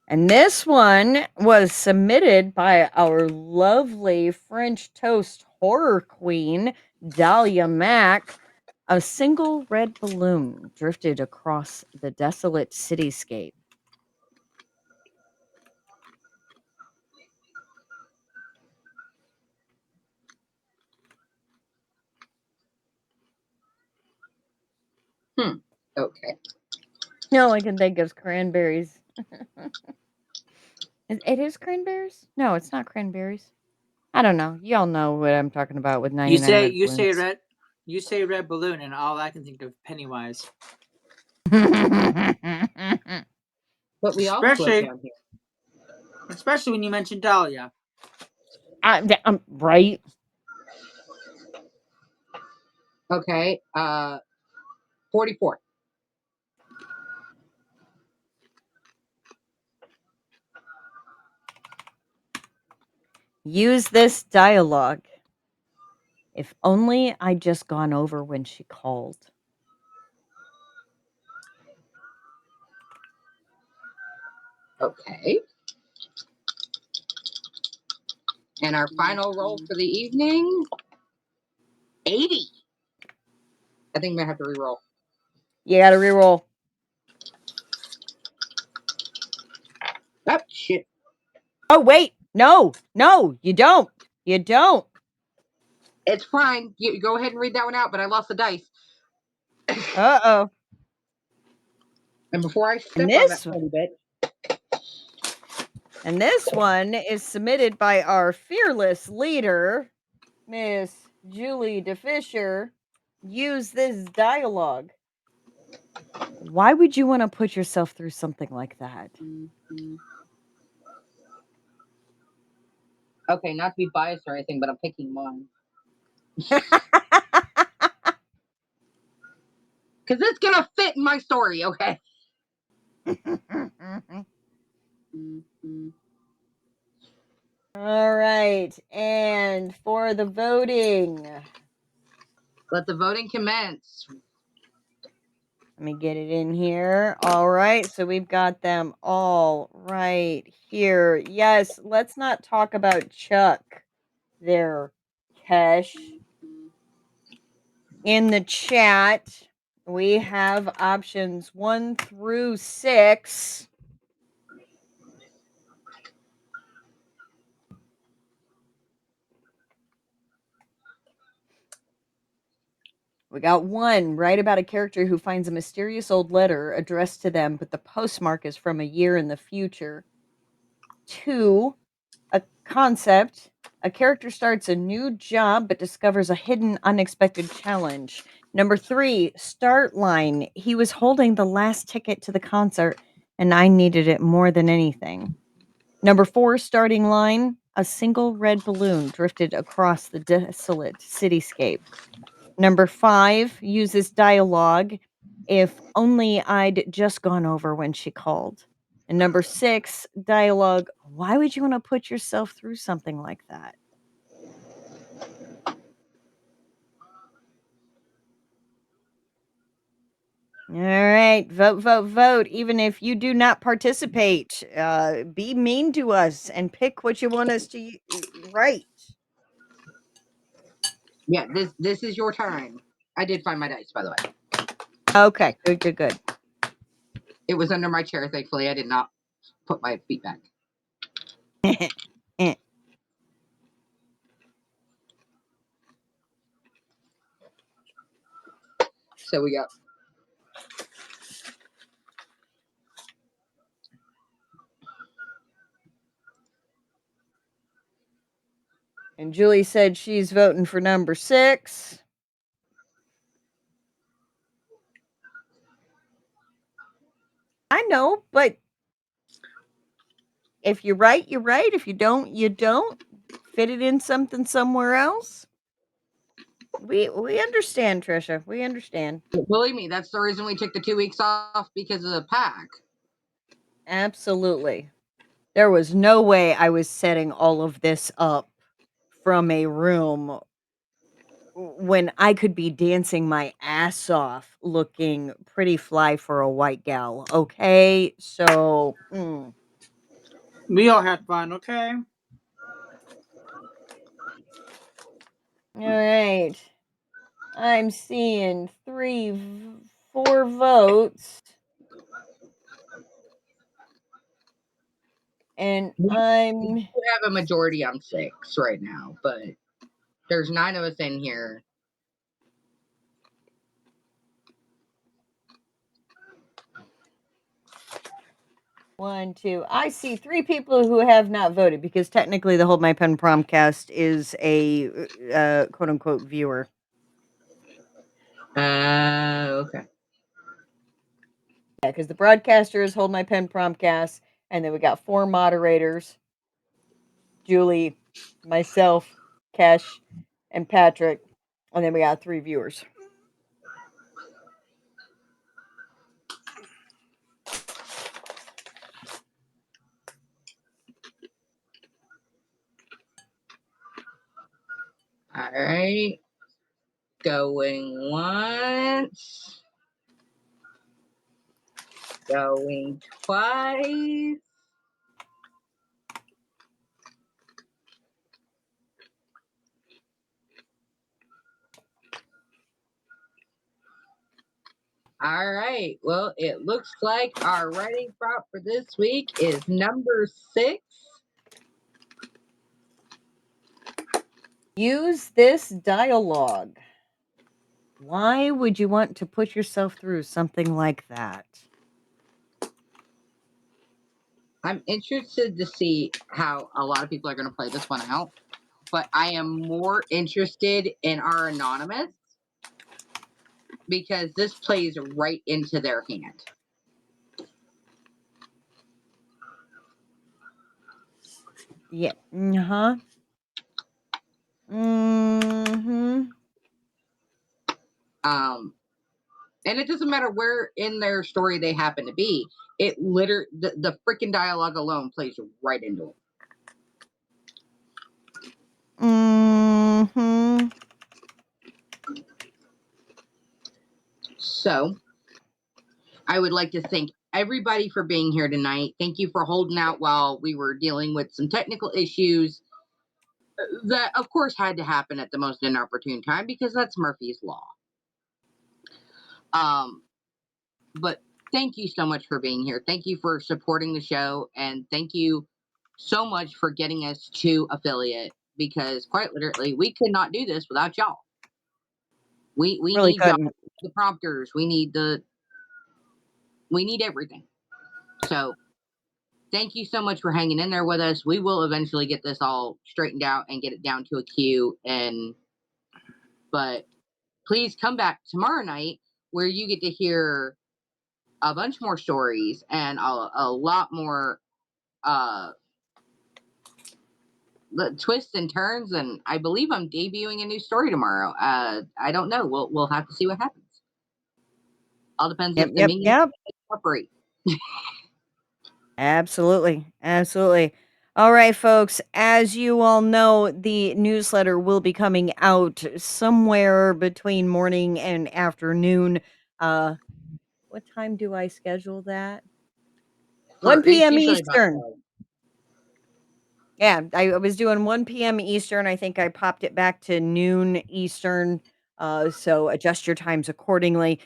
And this one was submitted by our lovely French toast horror queen, Dahlia Mack. A single red balloon drifted across the desolate cityscape. Okay. No, I can think of cranberries. It is cranberries? No, it's not cranberries. I don't know. Y'all know what I'm talking about with 99 red You say balloons. red. You say red balloon, and all I can think of Pennywise. But we all float Especially, down here. especially when you mentioned Dahlia. Right. Okay. 44. Use this dialogue. If only I'd just gone over when she called. Okay. And our final roll for the evening, 80. I think I'm gonna have to re-roll. You gotta reroll. Oh shit. Oh, wait. No, you don't. You don't. It's fine. You go ahead and read that one out, but I lost the dice. Uh-oh. And before I step And on that this petty bit, and this one is submitted by our fearless leader, Miss Julie DeFisher. Use this dialogue. Why would you want to put yourself through something like that? okay, not to be biased or anything, but I'm picking mine because it's gonna fit in my story. Okay. All right. And for the voting, Let the voting commence. let me get it in here. All right. So we've got them all right here. Yes. Let's not talk about Chuck there, Kesh. In the chat, we have options 1 through 6. We got 1, write about a character who finds a mysterious old letter addressed to them, but the postmark is from a year in the future. 2, a concept. A character starts a new job but discovers a hidden, unexpected challenge. Number 3, start line. He was holding the last ticket to the concert, and I needed it more than anything. Number 4, starting line. A single red balloon drifted across the desolate cityscape. Number 5, uses dialogue. If only I'd just gone over when she called. And number 6, dialogue. Why would you want to put yourself through something like that? All right, vote, vote, vote. Even if you do not participate, be mean to us and pick what you want us to write. Yeah, this is your time. I did find my dice, by the way. Okay, good, good, good. It was under my chair. Thankfully, I did not put my feet back. So we go. And Julie said she's voting for number 6. I know, but if you're right, you're right. If you don't, you don't. Fit it in something somewhere else. We understand, Trisha. We understand. Believe me, that's the reason we took the 2 weeks off because of the pack. Absolutely. There was no way I was setting all of this up from a room when I could be dancing my ass off looking pretty fly for a white gal. Okay? So, We all had fun, okay? all right. I'm seeing 4 votes. And We I'm have a majority on 6 right now, but there's 9 of us in here. One, two. I see 3 people who have not voted because technically the Hold My Pen Promptcast is a quote unquote viewer. Okay. Yeah, because the broadcaster is Hold My Pen Promptcast, and then we got 4 moderators: Julie, myself, Kesh, and Patrick, and then we got 3 viewers. All right. Going once. Going twice. All right. Well, it looks like our writing prompt for this week is number 6. Use this dialogue. Why would you want to put yourself through something like that? I'm interested to see how a lot of people are going to play this one out, but I am more interested in our anonymous because this plays right into their hand. Yeah. Uh-huh. Mm-hmm. And it doesn't matter where in their story they happen to be. It literally the freaking dialogue alone plays right into it. Mm-hmm. So I would like to thank everybody for being here tonight. Thank you for holding out while we were dealing with some technical issues that, of course, had to happen at the most inopportune time because that's Murphy's Law. But thank you so much for being here. Thank you for supporting the show. And thank you so much for getting us to affiliate because, quite literally, we could not do this without y'all. We Really need y'all, couldn't. the prompters. We need everything. So thank you so much for hanging in there with us. We will eventually get this all straightened out and get it down to a queue. But please come back tomorrow night where you get to hear a bunch more stories and a lot more uh the twists and turns. And I believe I'm debuting a new story tomorrow. I don't know. We'll have to see what happens. All depends Yep, if the yep, minions yep. operate. Absolutely. Absolutely. All right, folks. As you all know, the newsletter will be coming out somewhere between morning and afternoon. Uh, what time do I schedule that? 1 It's p.m. usually about Eastern. Yeah, I was doing 1 p.m. Eastern. I think I popped it back to noon Eastern. So adjust your times accordingly.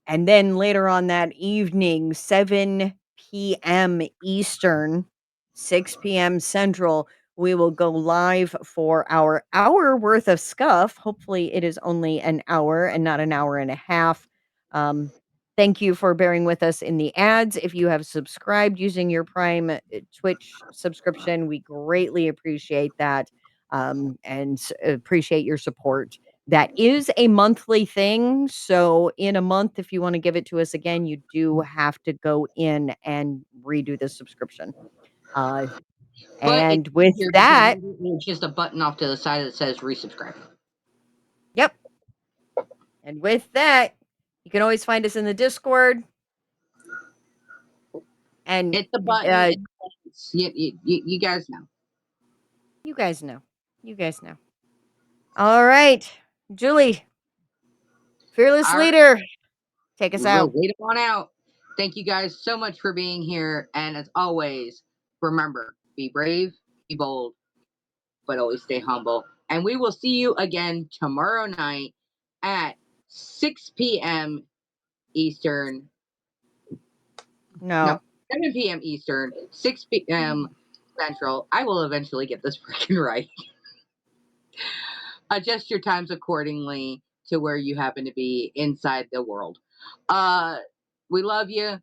And then later on that evening, 7 p.m. Eastern, 6 p.m. Central, we will go live for our hour worth of scuff. Hopefully, it is only an hour and not an hour and a half. Um, Thank you for bearing with us in the ads. If you have subscribed using your Prime Twitch subscription, we greatly appreciate that and appreciate your support. That is a monthly thing. So, in a month, if you want to give it to us again, you do have to go in and redo the subscription. Uh, But it's and with easier because that, it's just a button off to the side that says resubscribe. yep. And with that, you can always find us in the Discord. And Hit the button. uh, You guys know. you guys know. You guys know. All right. Julie, fearless All right. leader, take us We'll out. wait on out. Thank you guys so much for being here. And as always, remember, be brave, be bold, but always stay humble. And we will see you again tomorrow night at 6 p.m. Eastern. No, No. 7 p.m. Eastern, 6 p.m. Central. I will eventually get this freaking right. Adjust your times accordingly to where you happen to be inside the world. Uh, we love you.